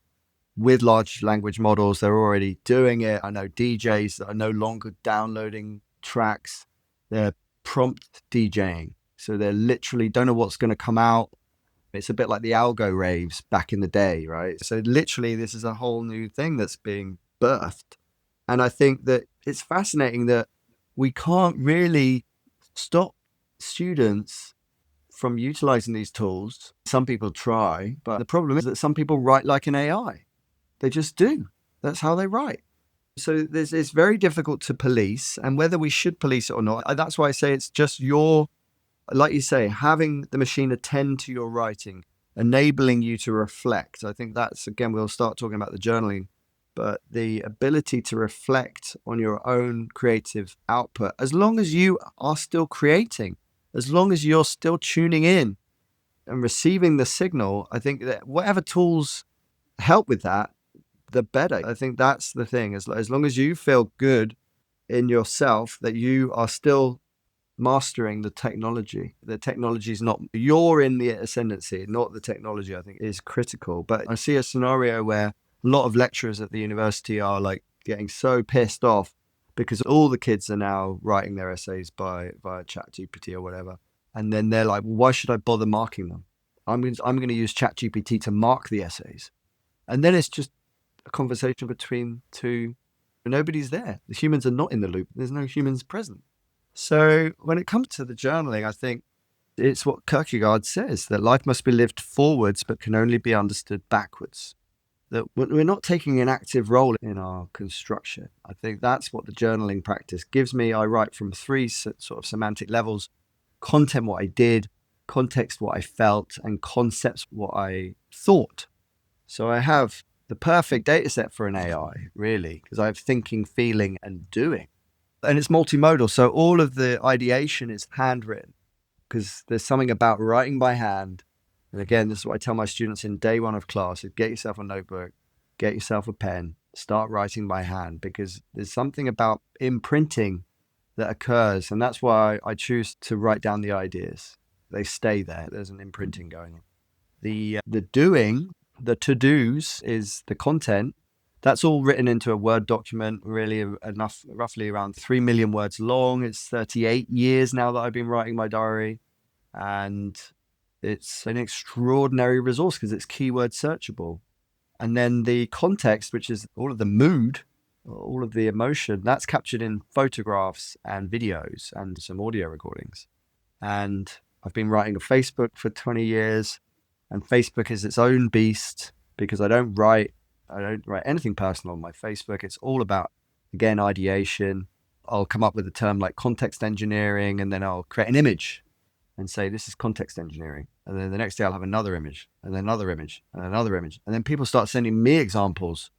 with large language models? They're already doing it. I know DJs that are no longer downloading tracks, they're prompt DJing. So they're literally don't know what's going to come out. It's a bit like the algo raves back in the day, right? So literally, this is a whole new thing that's being birthed. And I think that it's fascinating that we can't really stop students from utilizing these tools. Some people try, but the problem is that some people write like an AI. They just do. That's how they write. So it's very difficult to police, and whether we should police it or not, that's why I say it's just your, like you say, having the machine attend to your writing, enabling you to reflect. I think that's, again, we'll start talking about the journaling, but the ability to reflect on your own creative output, as long as you are still creating, as long as you're still tuning in and receiving the signal, I think that whatever tools help with that, the better. I think that's the thing. As long as you feel good in yourself, that you are still mastering the technology. The technology is not, you're in the ascendancy, not the technology, I think is critical. But I see a scenario where a lot of lecturers at the university are like getting so pissed off because all the kids are now writing their essays via ChatGPT or whatever. And then they're like, why should I bother marking them? I'm going to use ChatGPT to mark the essays. And then it's just a conversation between two. Nobody's there. The humans are not in the loop. There's no humans present. So when it comes to the journaling, I think it's what Kierkegaard says, that life must be lived forwards, but can only be understood backwards. That we're not taking an active role in our construction. I think that's what the journaling practice gives me. I write from three sort of semantic levels: content, what I did; context, what I felt; and concepts, what I thought. So I have the perfect data set for an AI, really, because I have thinking, feeling, and doing. And it's multimodal. So all of the ideation is handwritten, because there's something about writing by hand. And again, this is what I tell my students in day one of class: is get yourself a notebook, get yourself a pen, start writing by hand, because there's something about imprinting that occurs. And that's why I choose to write down the ideas. They stay there. There's an imprinting going on. The doing, the to-dos is the content. That's all written into a Word document, really enough, roughly around 3 million words long. It's 38 years now that I've been writing my diary. And it's an extraordinary resource because it's keyword searchable. And then the context, which is all of the mood, all of the emotion, that's captured in photographs and videos and some audio recordings. And I've been writing a Facebook for 20 years, and Facebook is its own beast because I don't write anything personal on my Facebook. It's all about, again, ideation. I'll come up with a term like context engineering, and then I'll create an image and say, this is context engineering. And then the next day I'll have another image, and then another image, and another image. And then people start sending me examples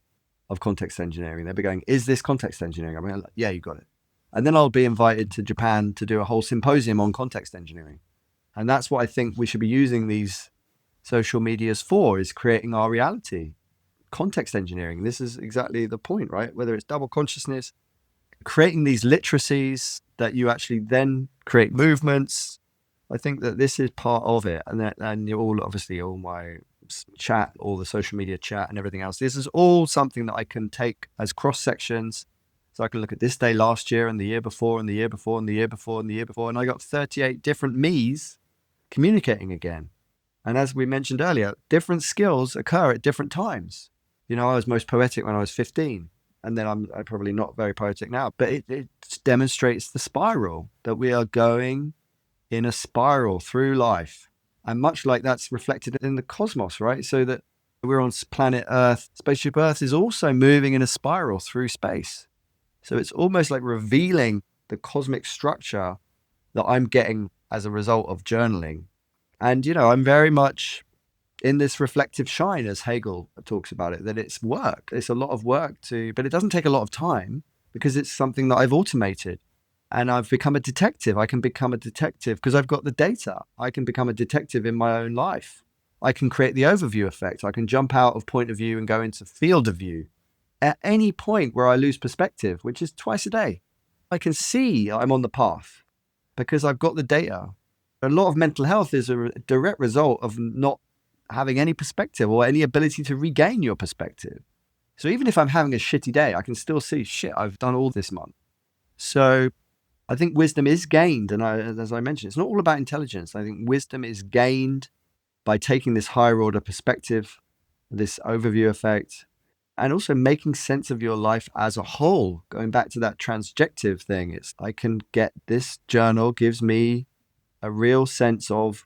of context engineering. They'll be going, is this context engineering? I'm like, yeah, you got it. And then I'll be invited to Japan to do a whole symposium on context engineering. And that's what I think we should be using these social medias for, is creating our reality. Context engineering. This is exactly the point, right? Whether it's double consciousness, creating these literacies that you actually then create movements. I think that this is part of it. And you're all, obviously, all my chat, all the social media chat and everything else. This is all something that I can take as cross sections. So I can look at this day last year and the year before and the year before and the year before and the year before. And I got 38 different me's communicating again. And as we mentioned earlier, different skills occur at different times. You know, I was most poetic when I was 15. And then I'm probably not very poetic now. But it demonstrates the spiral, that we are going in a spiral through life. And much like that's reflected in the cosmos, right? So that we're on planet Earth. Spaceship Earth is also moving in a spiral through space. So it's almost like revealing the cosmic structure that I'm getting as a result of journaling. And, you know, I'm very much in this reflective shine, as Hegel talks about it, that it's work. It's a lot of work but it doesn't take a lot of time because it's something that I've automated. And I've become a detective. I can become a detective because I've got the data. I can become a detective in my own life. I can create the overview effect. I can jump out of point of view and go into field of view. At any point where I lose perspective, which is twice a day, I can see I'm on the path because I've got the data. A lot of mental health is a direct result of not having any perspective or any ability to regain your perspective. So even if I'm having a shitty day, I can still see, shit, I've done all this month. So I think wisdom is gained. And as I mentioned, it's not all about intelligence. I think wisdom is gained by taking this higher order perspective, this overview effect, and also making sense of your life as a whole. Going back to that transjective thing, I can get this journal gives me a real sense of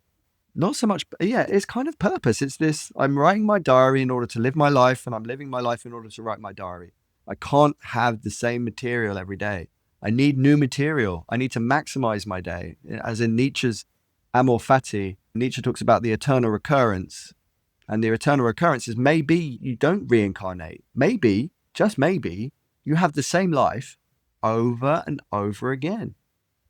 not so much, it's kind of purpose. It's this, I'm writing my diary in order to live my life, and I'm living my life in order to write my diary. I can't have the same material every day. I need new material. I need to maximize my day. As in Nietzsche's Amor Fati, Nietzsche talks about the eternal recurrence. And the eternal recurrence is maybe you don't reincarnate. Maybe, just maybe, you have the same life over and over again.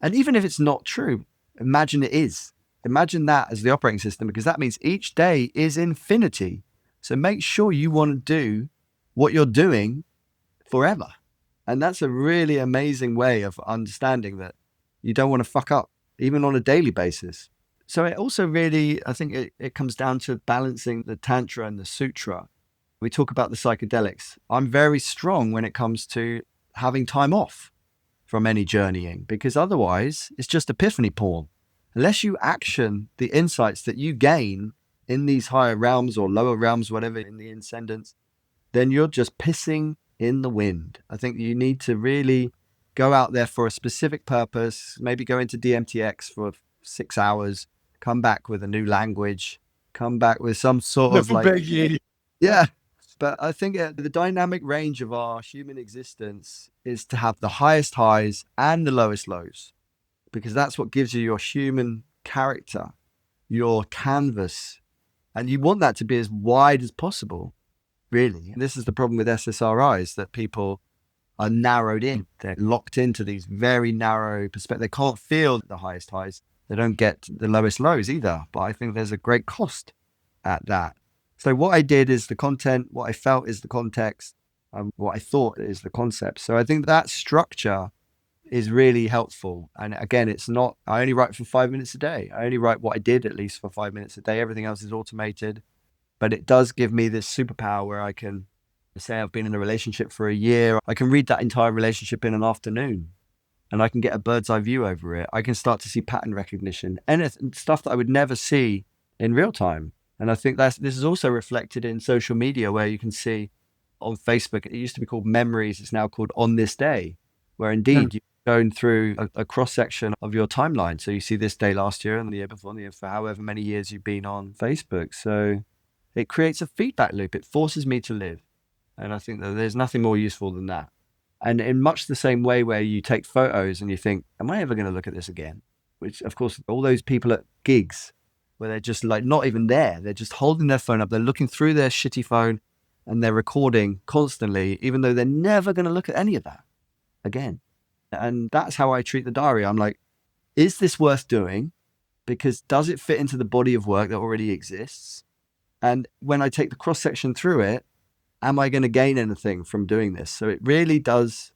And even if it's not true, imagine it is. Imagine that as the operating system, because that means each day is infinity. So make sure you want to do what you're doing forever. And that's a really amazing way of understanding that you don't want to fuck up, even on a daily basis. So it also really, I think it comes down to balancing the Tantra and the Sutra. We talk about the psychedelics. I'm very strong when it comes to having time off from any journeying, because otherwise it's just epiphany porn. Unless you action the insights that you gain in these higher realms or lower realms, whatever, in the ascendants, then you're just pissing in the wind. I think you need to really go out there for a specific purpose, maybe go into DMTX for 6 hours, come back with a new language, come back with some sort of like, yeah. But I think the dynamic range of our human existence is to have the highest highs and the lowest lows, because that's what gives you your human character, your canvas. And you want that to be as wide as possible, really. And this is the problem with SSRIs, that people are narrowed in. They're locked into these very narrow perspectives. They can't feel the highest highs. They don't get the lowest lows either. But I think there's a great cost at that. So what I did is the content, what I felt is the context, and what I thought is the concept. So I think that structure is really helpful. And again, it's not, I only write for 5 minutes a day. I only write what I did at least for 5 minutes a day. Everything else is automated. But it does give me this superpower where I can say I've been in a relationship for a year. I can read that entire relationship in an afternoon and I can get a bird's eye view over it. I can start to see pattern recognition and stuff that I would never see in real time. And I think this is also reflected in social media, where you can see on Facebook, it used to be called Memories. It's now called On This Day, where indeed you're going through a cross section of your timeline. So you see this day last year and the year before, and the year for however many years you've been on Facebook. So it creates a feedback loop. It forces me to live. And I think that there's nothing more useful than that. And in much the same way where you take photos and you think, am I ever going to look at this again? Which, of course, all those people at gigs where they're just like not even there. They're just holding their phone up. They're looking through their shitty phone and they're recording constantly, even though they're never going to look at any of that again. And that's how I treat the diary. I'm like, is this worth doing? Because does it fit into the body of work that already exists? And when I take the cross section through it, am I going to gain anything from doing this? So it really does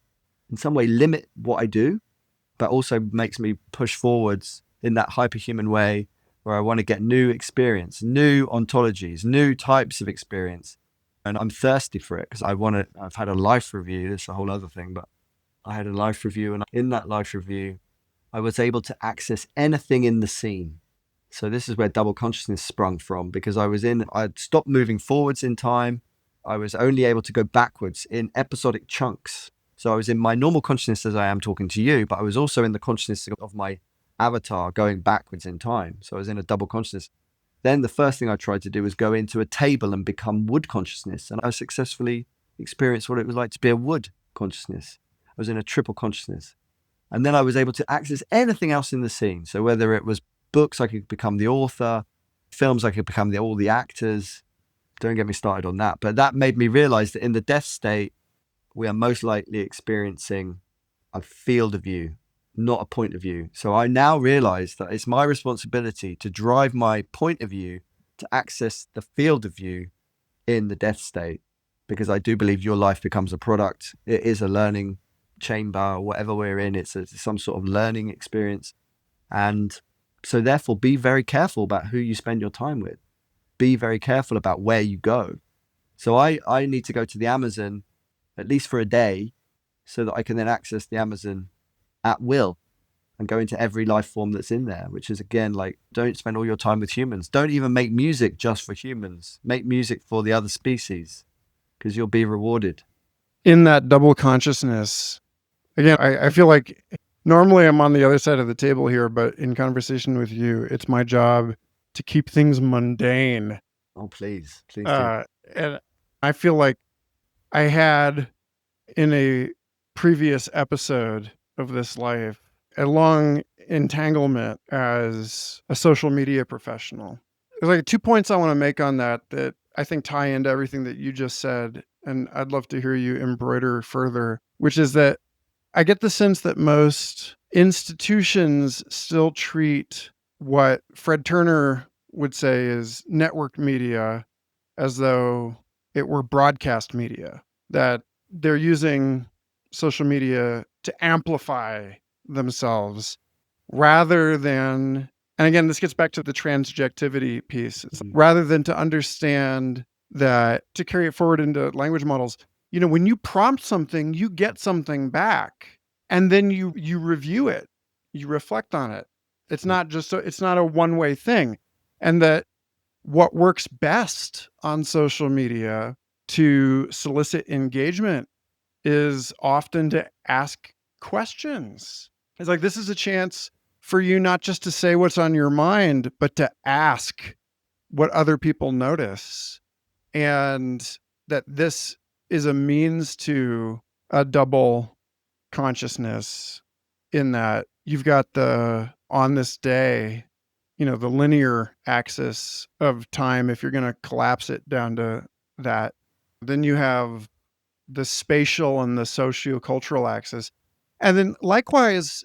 in some way limit what I do, but also makes me push forwards in that hyperhuman way where I want to get new experience, new ontologies, new types of experience. And I'm thirsty for it because I've had a life review. It's a whole other thing, but I had a life review. And in that life review, I was able to access anything in the scene. So this is where double consciousness sprung from, because I'd stopped moving forwards in time. I was only able to go backwards in episodic chunks. So I was in my normal consciousness as I am talking to you, but I was also in the consciousness of my avatar going backwards in time. So I was in a double consciousness. Then the first thing I tried to do was go into a table and become wood consciousness. And I successfully experienced what it was like to be a wood consciousness. I was in a triple consciousness. And then I was able to access anything else in the scene. So whether it was books, I could become the author. Films, I could become all the actors. Don't get me started on that. But that made me realize that in the death state, we are most likely experiencing a field of view, not a point of view. So I now realize that it's my responsibility to drive my point of view to access the field of view in the death state, because I do believe your life becomes a product. It is a learning chamber, whatever we're in. It's some sort of learning experience. And so therefore, be very careful about who you spend your time with. Be very careful about where you go. So I need to go to the Amazon at least for a day so that I can then access the Amazon at will and go into every life form that's in there, which is, again, like, don't spend all your time with humans. Don't even make music just for humans. Make music for the other species, because you'll be rewarded. In that double consciousness, again, I feel like normally I'm on the other side of the table here, but in conversation with you, it's my job to keep things mundane. Oh, please do. And I feel like I had, in a previous episode of this life, a long entanglement as a social media professional. There's like 2 points I want to make on that I think tie into everything that you just said, and I'd love to hear you embroider further, which is that I get the sense that most institutions still treat what Fred Turner would say is network media as though it were broadcast media, that they're using social media to amplify themselves rather than, and again, this gets back to the transjectivity piece. It's rather than to understand that, to carry it forward into language models, when you prompt something, you get something back, and then you review it, you reflect on it. It's not a one-way thing. And that what works best on social media to solicit engagement is often to ask questions. It's like, this is a chance for you not just to say what's on your mind, but to ask what other people notice. And that this is a means to a double consciousness, in that you've got on this day, the linear axis of time, if you're going to collapse it down to that. Then you have the spatial and the sociocultural axis. And then likewise,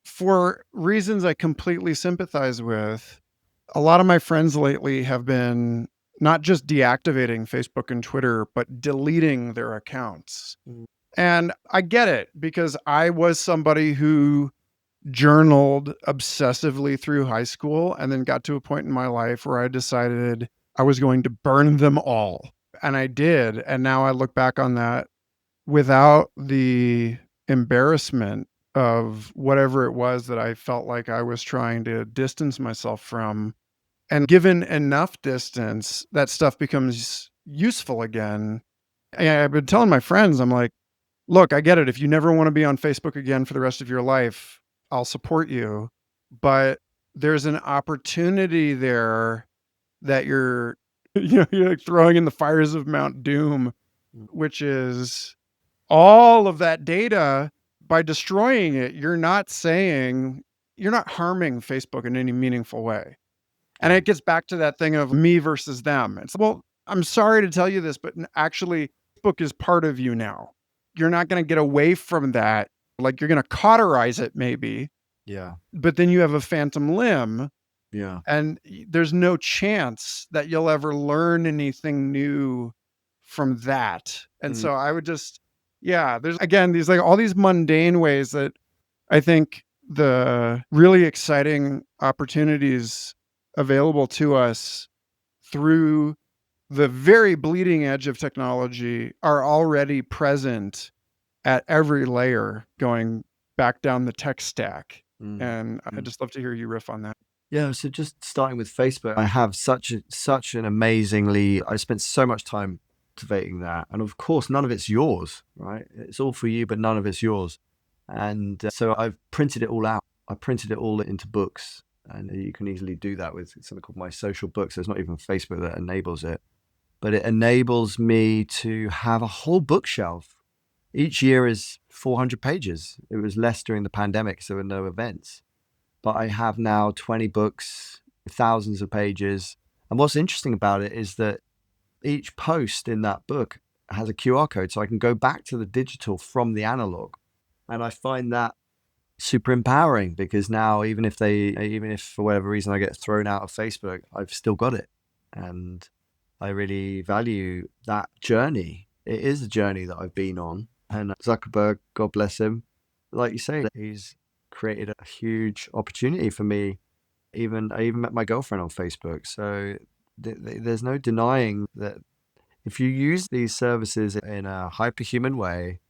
for reasons I completely sympathize with, a lot of my friends lately have been not just deactivating Facebook and Twitter, but deleting their accounts. And I get it because I was somebody who journaled obsessively through high school and then got to a point in my life where I decided I was going to burn them all. And I did. And now I look back on that without the embarrassment of whatever it was that I felt like I was trying to distance myself from. And given enough distance, that stuff becomes useful again. And I've been telling my friends, I'm like, look, I get it. If you never want to be on Facebook again for the rest of your life, I'll support you. But there's an opportunity there that you're, you're like throwing in the fires of Mount Doom, which is all of that data. By destroying it, you're not harming Facebook in any meaningful way. And it gets back to that thing of me versus them. It's, well, I'm sorry to tell you this, but actually, Facebook is part of you now. You're not going to get away from that. Like, you're going to cauterize it maybe, Yeah. but then you have a phantom limb, Yeah. and there's no chance that you'll ever learn anything new from that. And so I would just, there's again, these like all these mundane ways that I think the really exciting opportunities available to us through the very bleeding edge of technology are already present at every layer going back down the tech stack. And I'd just love to hear you riff on that. Yeah, so just starting with Facebook, I have such an amazingly, I spent so much time cultivating that. And of course, none of it's yours, right? It's all for you, but none of it's yours. And so I've printed it all out. I printed it all into books. And you can easily do that with something called My Social Books. There's not even Facebook that enables it, but it enables me to have a whole bookshelf. Each year is 400 pages. It was less during the pandemic, so there were no events. But I have now 20 books, thousands of pages. And what's interesting about it is that each post in that book has a QR code, so I can go back to the digital from the analog. And I find that super empowering because now even if for whatever reason I get thrown out of Facebook, I've still got it. And I really value that journey. It is a journey that I've been on. And Zuckerberg, God bless him, like you say, he's created a huge opportunity for me. I even met my girlfriend on Facebook. So there's no denying that if you use these services in a hyperhuman way,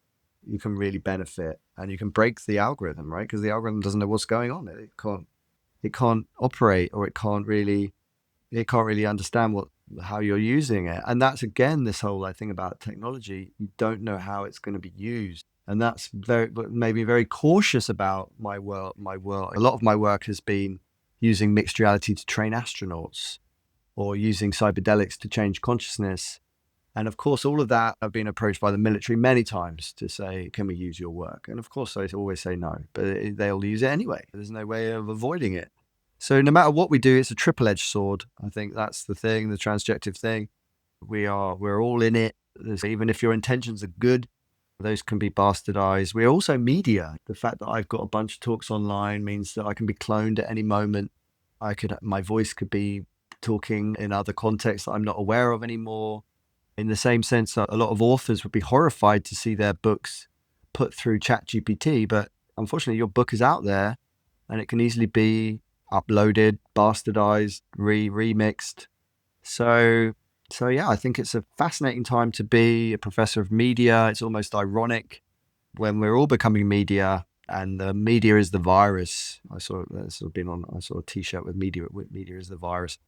you can really benefit and you can break the algorithm, right? Because the algorithm doesn't know what's going on. It can't operate, or it can't really understand how you're using it. And that's again this whole thing about technology. You don't know how it's going to be used. And that's made me very cautious about my work. A lot of my work has been using mixed reality to train astronauts or using psychedelics to change consciousness. And of course, all of that, I've been approached by the military many times to say, can we use your work? And of course, I always say no, but they'll use it anyway. There's no way of avoiding it. So no matter what we do, it's a triple-edged sword. I think that's the thing, the transjective thing. We're all in it. Even if your intentions are good, those can be bastardized. We're also media. The fact that I've got a bunch of talks online means that I can be cloned at any moment. My voice could be talking in other contexts that I'm not aware of anymore. In the same sense that a lot of authors would be horrified to see their books put through ChatGPT, but unfortunately your book is out there and it can easily be uploaded, bastardized, remixed. So yeah, I think it's a fascinating time to be a professor of media. It's almost ironic when we're all becoming media, and the media is the virus. I saw a T-shirt with media is the virus.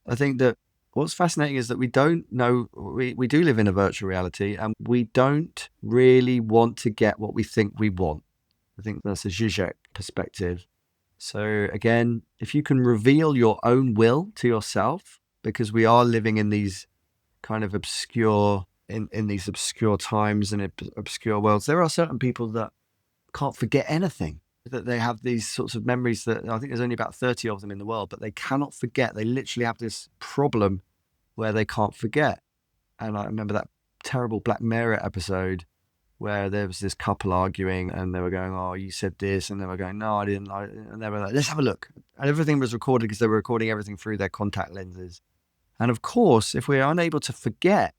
I think that what's fascinating is that we don't know, we do live in a virtual reality, and we don't really want to get what we think we want. I think that's a Zizek perspective. So again, if you can reveal your own will to yourself, because we are living in these kind of obscure, in these obscure times and obscure worlds, there are certain people that can't forget anything, that they have these sorts of memories that I think there's only about 30 of them in the world, but they cannot forget. They literally have this problem where they can't forget. And I remember that terrible Black Mirror episode where there was this couple arguing and they were going, oh, you said this. And they were going, no, I didn't. And they were like, let's have a look. And everything was recorded because they were recording everything through their contact lenses. And of course, if we're unable to forget,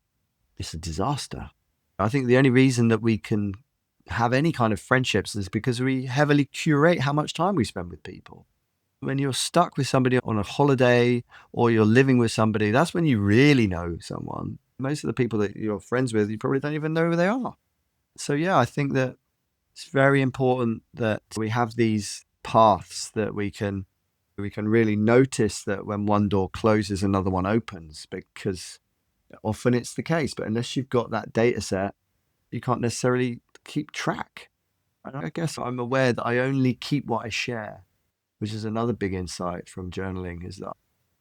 it's a disaster. I think the only reason that we can have any kind of friendships is because we heavily curate how much time we spend with people. When you're stuck with somebody on a holiday or you're living with somebody, that's when you really know someone. Most of the people that you're friends with, you probably don't even know who they are. So yeah, I think that it's very important that we have these paths that we can really notice that when one door closes, another one opens, because often it's the case. But unless you've got that data set, you can't necessarily keep track. And I guess I'm aware that I only keep what I share, which is another big insight from journaling, is that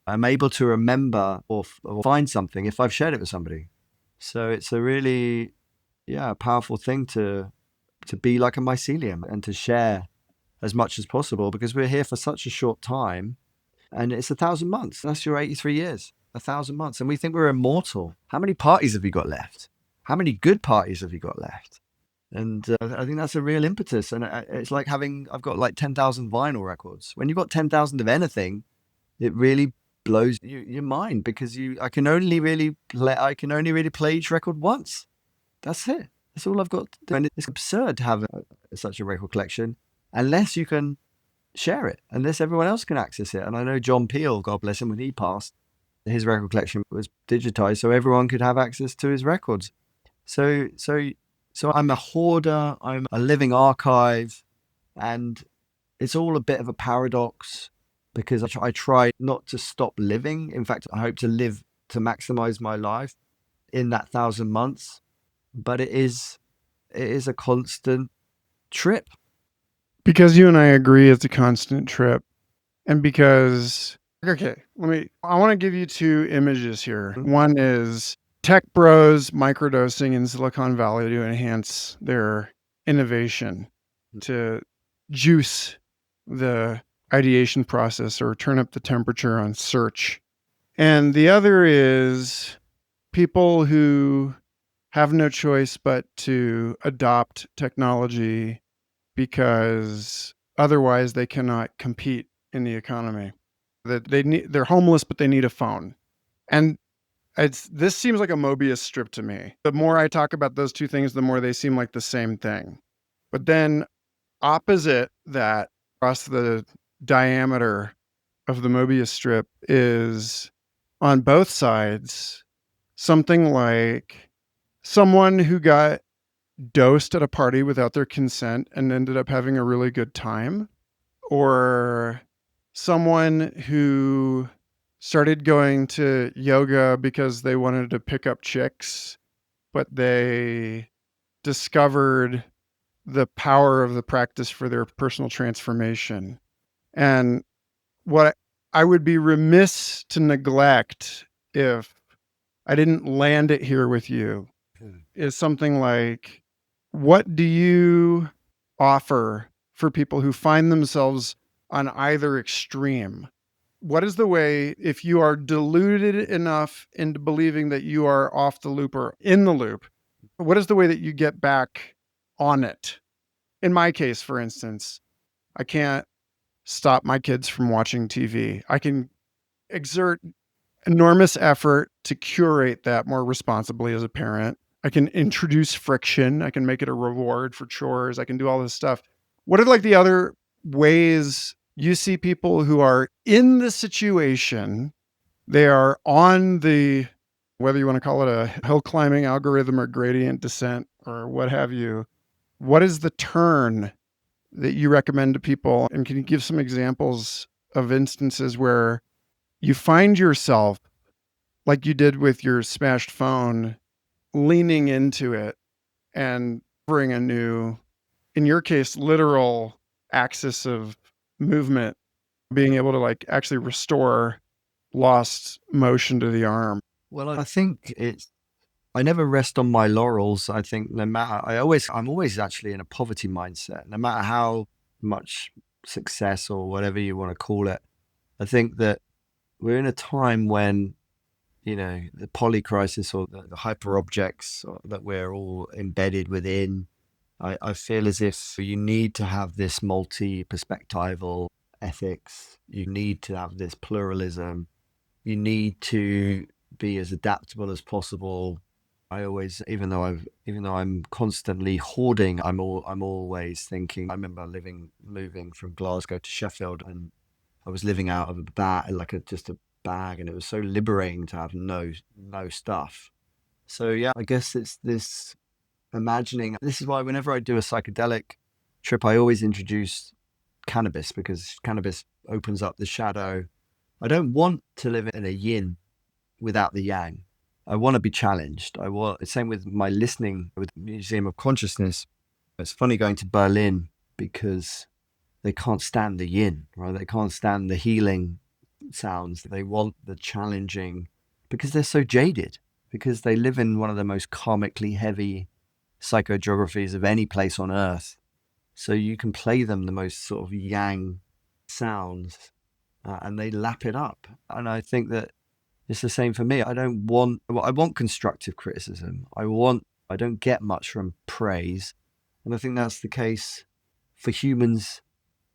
I'm able to remember or find something if I've shared it with somebody. So it's a really, powerful thing to be like a mycelium and to share as much as possible, because we're here for such a short time, and it's 1,000 months. That's your 83 years, 1,000 months. And we think we're immortal. How many parties have you got left? How many good parties have you got left? And I think that's a real impetus. And it's like I've got like 10,000 vinyl records. When you've got 10,000 of anything, it really blows your mind, because I can only really play each record once. That's it. That's all I've got to do. And it's absurd to have such a record collection unless you can share it, unless everyone else can access it. And I know John Peel, God bless him, when he passed, his record collection was digitized so everyone could have access to his records. So I'm a hoarder, I'm a living archive, and it's all a bit of a paradox, because I try not to stop living. In fact, I hope to live to maximize my life in that 1,000 months. But it is a constant trip. Because you and I agree it's a constant trip. And because, okay, I want to give you two images here. One is tech bros microdosing in Silicon Valley to enhance their innovation, to juice the ideation process or turn up the temperature on search. And the other is people who have no choice but to adopt technology because otherwise they cannot compete in the economy. That they're homeless, but they need a phone. And this seems like a Mobius strip to me. The more I talk about those two things, the more they seem like the same thing. But then opposite that, across the diameter of the Mobius strip, is on both sides something like someone who got dosed at a party without their consent and ended up having a really good time, or someone who started going to yoga because they wanted to pick up chicks, but they discovered the power of the practice for their personal transformation. And what I would be remiss to neglect if I didn't land it here with you is something like, what do you offer for people who find themselves on either extreme? What is the way, if you are deluded enough into believing that you are off the loop or in the loop, what is the way that you get back on it? In my case, for instance, I can't stop my kids from watching TV. I can exert enormous effort to curate that more responsibly as a parent. I can introduce friction. I can make it a reward for chores. I can do all this stuff. What are like the other ways you see people who are in the situation? They are on the, whether you want to call it a hill climbing algorithm or gradient descent or what have you. What is the turn that you recommend to people? And can you give some examples of instances where you find yourself, like you did with your smashed phone, leaning into it and bring a new, in your case, literal axis of movement, being able to like actually restore lost motion to the arm? Well, I think I never rest on my laurels. I think I'm always actually in a poverty mindset, no matter how much success or whatever you want to call it. I think that we're in a time when, the poly crisis or the hyper objects that we're all embedded within, I feel as if you need to have this multi-perspectival ethics. You need to have this pluralism. You need to be as adaptable as possible. I always, even though I'm constantly hoarding, I'm always thinking. I remember moving from Glasgow to Sheffield, and I was living out of a bag, just a bag, and it was so liberating to have no stuff. So yeah, I guess it's this imagining. This is why whenever I do a psychedelic trip, I always introduce cannabis, because cannabis opens up the shadow. I don't want to live in a yin without the yang. I want to be challenged. Same with my listening with Museum of Consciousness. It's funny going to Berlin because they can't stand the yin, right? They can't stand the healing sounds. They want the challenging because they're so jaded, because they live in one of the most karmically heavy psychogeographies of any place on earth. So you can play them the most sort of yang sounds and they lap it up. And I think that it's the same for me. I want constructive criticism. I don't get much from praise. And I think that's the case for humans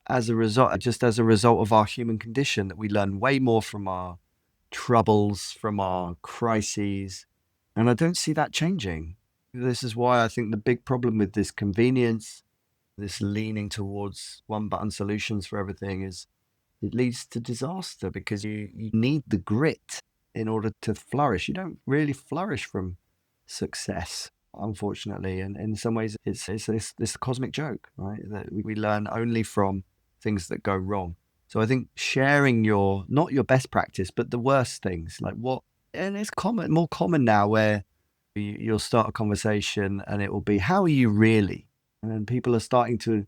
as a result of our human condition, that we learn way more from our troubles, from our crises. And I don't see that changing. This is why I think the big problem with this convenience, this leaning towards one button solutions for everything, is it leads to disaster, because you need the grit in order to flourish. You don't really flourish from success, unfortunately. And in some ways, it's this cosmic joke, right? That we learn only from things that go wrong. So I think sharing not your best practice, but the worst things, and it's more common now, where you'll start a conversation and it will be, how are you really? And people are starting to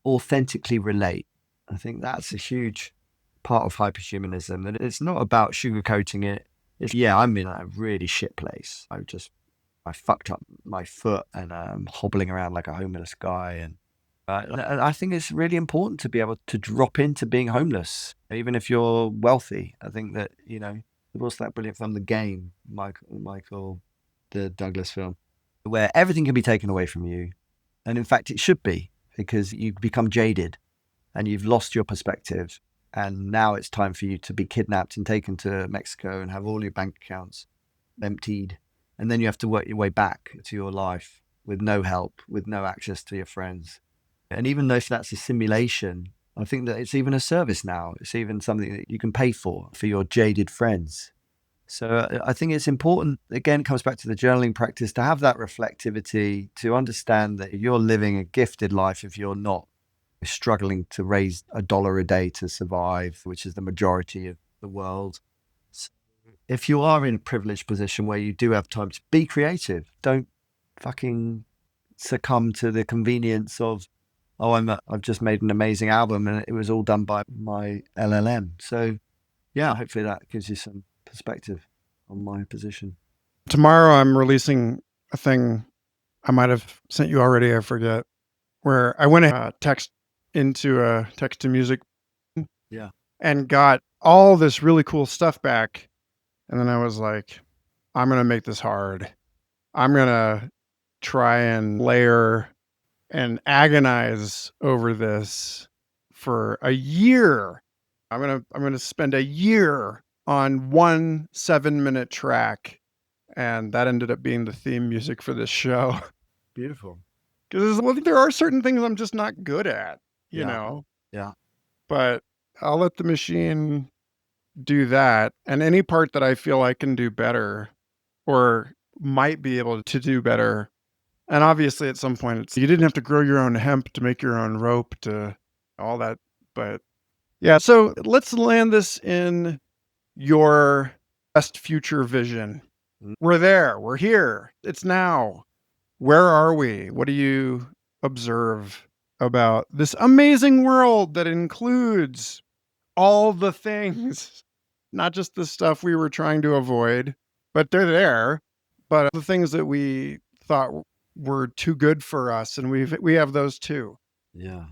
authentically relate. I think that's a huge part of hyperhumanism, that it's not about sugarcoating it. It's, yeah, I'm in a really shit place. I fucked up my foot and I'm hobbling around like a homeless guy. And I think it's really important to be able to drop into being homeless, even if you're wealthy. I think that, what's that brilliant film, The Game, Michael, the Douglas film, where everything can be taken away from you. And in fact, it should be, because you become jaded and you've lost your perspective. And now it's time for you to be kidnapped and taken to Mexico and have all your bank accounts emptied. And then you have to work your way back to your life with no help, with no access to your friends. And even though if that's a simulation, I think that it's even a service now. It's even something that you can pay for your jaded friends. So I think it's important, again, it comes back to the journaling practice, to have that reflectivity, to understand that you're living a gifted life if you're not struggling to raise $1 a day to survive, which is the majority of the world. So if you are in a privileged position where you do have time to be creative, don't fucking succumb to the convenience of, I've just made an amazing album and it was all done by my LLM. So yeah, hopefully that gives you some perspective on my position. Tomorrow I'm releasing a thing I might have sent you already, I forget, where I went text to music Yeah. and got all this really cool stuff back. And then I was like, I'm going to make this hard. I'm going to try and layer and agonize over this for a year. I'm going to spend a year on one 7-minute track. And that ended up being the theme music for this show. Beautiful. Because there are certain things I'm just not good at, Yeah. but I'll let the machine do that. And any part that I feel I can do better or might be able to do better. And obviously at some point you didn't have to grow your own hemp to make your own rope to all that. But yeah, so let's land this in your best future vision. We're there. We're here. It's now. Where are we? What do you observe about this amazing world that includes all the things, not just the stuff we were trying to avoid, but they're there, but the things that we thought were too good for us, and we have those too. Yeah.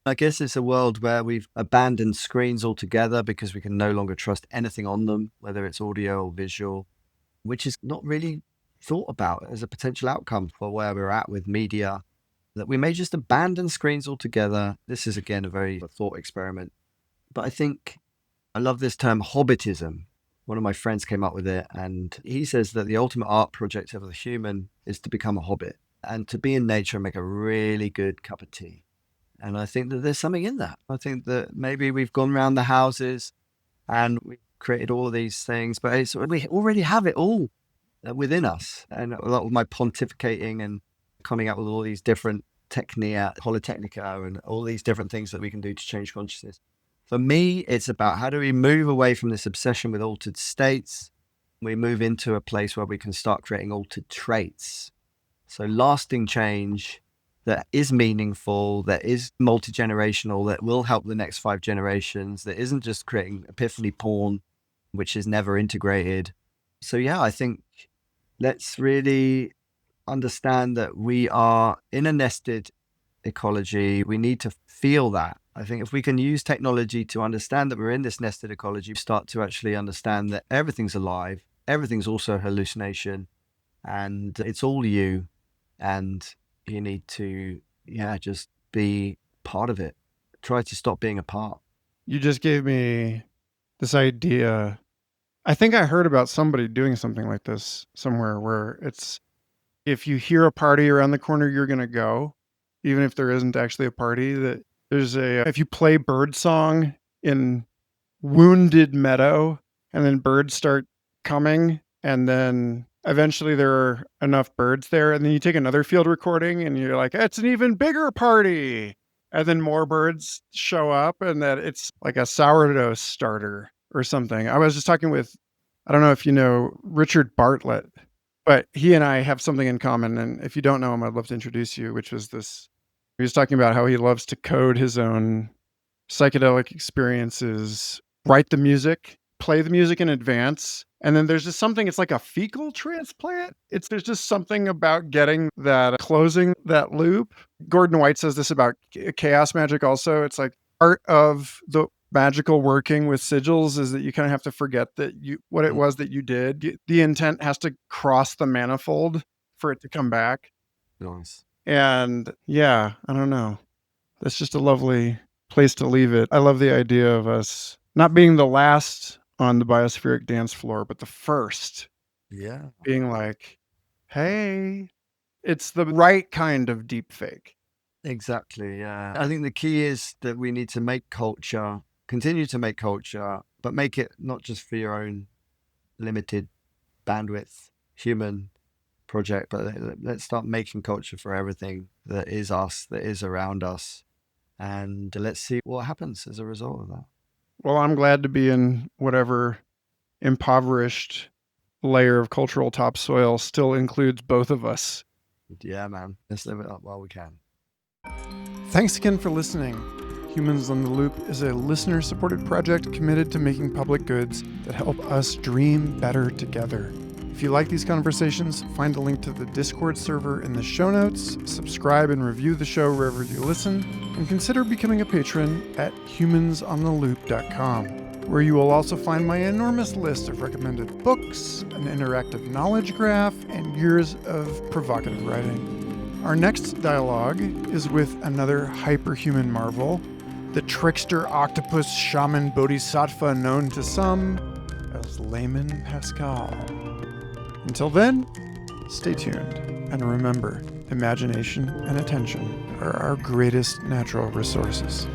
I guess it's a world where we've abandoned screens altogether because we can no longer trust anything on them, whether it's audio or visual, which is not really thought about as a potential outcome for where we're at with media, that we may just abandon screens altogether. This is, again, a very thought experiment. But I think I love this term hobbitism. One of my friends came up with it, and he says that the ultimate art project of the human is to become a hobbit and to be in nature and make a really good cup of tea. And I think that there's something in that. I think that maybe we've gone around the houses and we've created all of these things, but we already have it all within us. And a lot of my pontificating and coming up with all these different Polytechnica, and all these different things that we can do to change consciousness. For me, it's about how do we move away from this obsession with altered states? We move into a place where we can start creating altered traits. So lasting change that is meaningful, that is multi-generational, that will help the next 5 generations, that isn't just creating epiphany porn, which is never integrated. So yeah, I think let's really understand that we are in a nested ecology. We need to feel that. I think if we can use technology to understand that we're in this nested ecology, start to actually understand that everything's alive, everything's also a hallucination, and it's all you, and you need to, just be part of it. Try to stop being a part. You just gave me this idea. I think I heard about somebody doing something like this somewhere, where it's, if you hear a party around the corner, you're going to go, even if there isn't actually a party. That there's if you play bird song in wounded meadow, and then birds start coming, and then eventually there are enough birds there, and then you take another field recording and you're like, it's an even bigger party. And then more birds show up, and that it's like a sourdough starter or something. I was just talking with, I don't know if you know Richard Bartlett, but he and I have something in common. And if you don't know him, I'd love to introduce you, which was this. He was talking about how he loves to code his own psychedelic experiences, write the music, play the music in advance. And then there's just something, it's like a fecal transplant. There's just something about getting that, closing that loop. Gordon White says this about chaos magic also. It's like part of the magical working with sigils is that you kind of have to forget that what it was that you did. The intent has to cross the manifold for it to come back. Nice. And yeah, I don't know. That's just a lovely place to leave it. I love the idea of us not being the last on the biospheric dance floor, but the first. Yeah. Being like, hey, it's the right kind of deep fake. Exactly. Yeah. I think the key is that we need to make culture, continue to make culture, but make it not just for your own limited bandwidth human project, but let's start making culture for everything that is us, that is around us. And let's see what happens as a result of that. Well, I'm glad to be in whatever impoverished layer of cultural topsoil still includes both of us. Yeah, man. Let's live it up while we can. Thanks again for listening. Humans on the Loop is a listener-supported project committed to making public goods that help us dream better together. If you like these conversations, find a link to the Discord server in the show notes, subscribe and review the show wherever you listen, and consider becoming a patron at humansontheloop.com, where you will also find my enormous list of recommended books, an interactive knowledge graph, and years of provocative writing. Our next dialogue is with another hyperhuman marvel, the trickster octopus shaman bodhisattva known to some as Layman Pascal. Until then, stay tuned, and remember, imagination and attention are our greatest natural resources.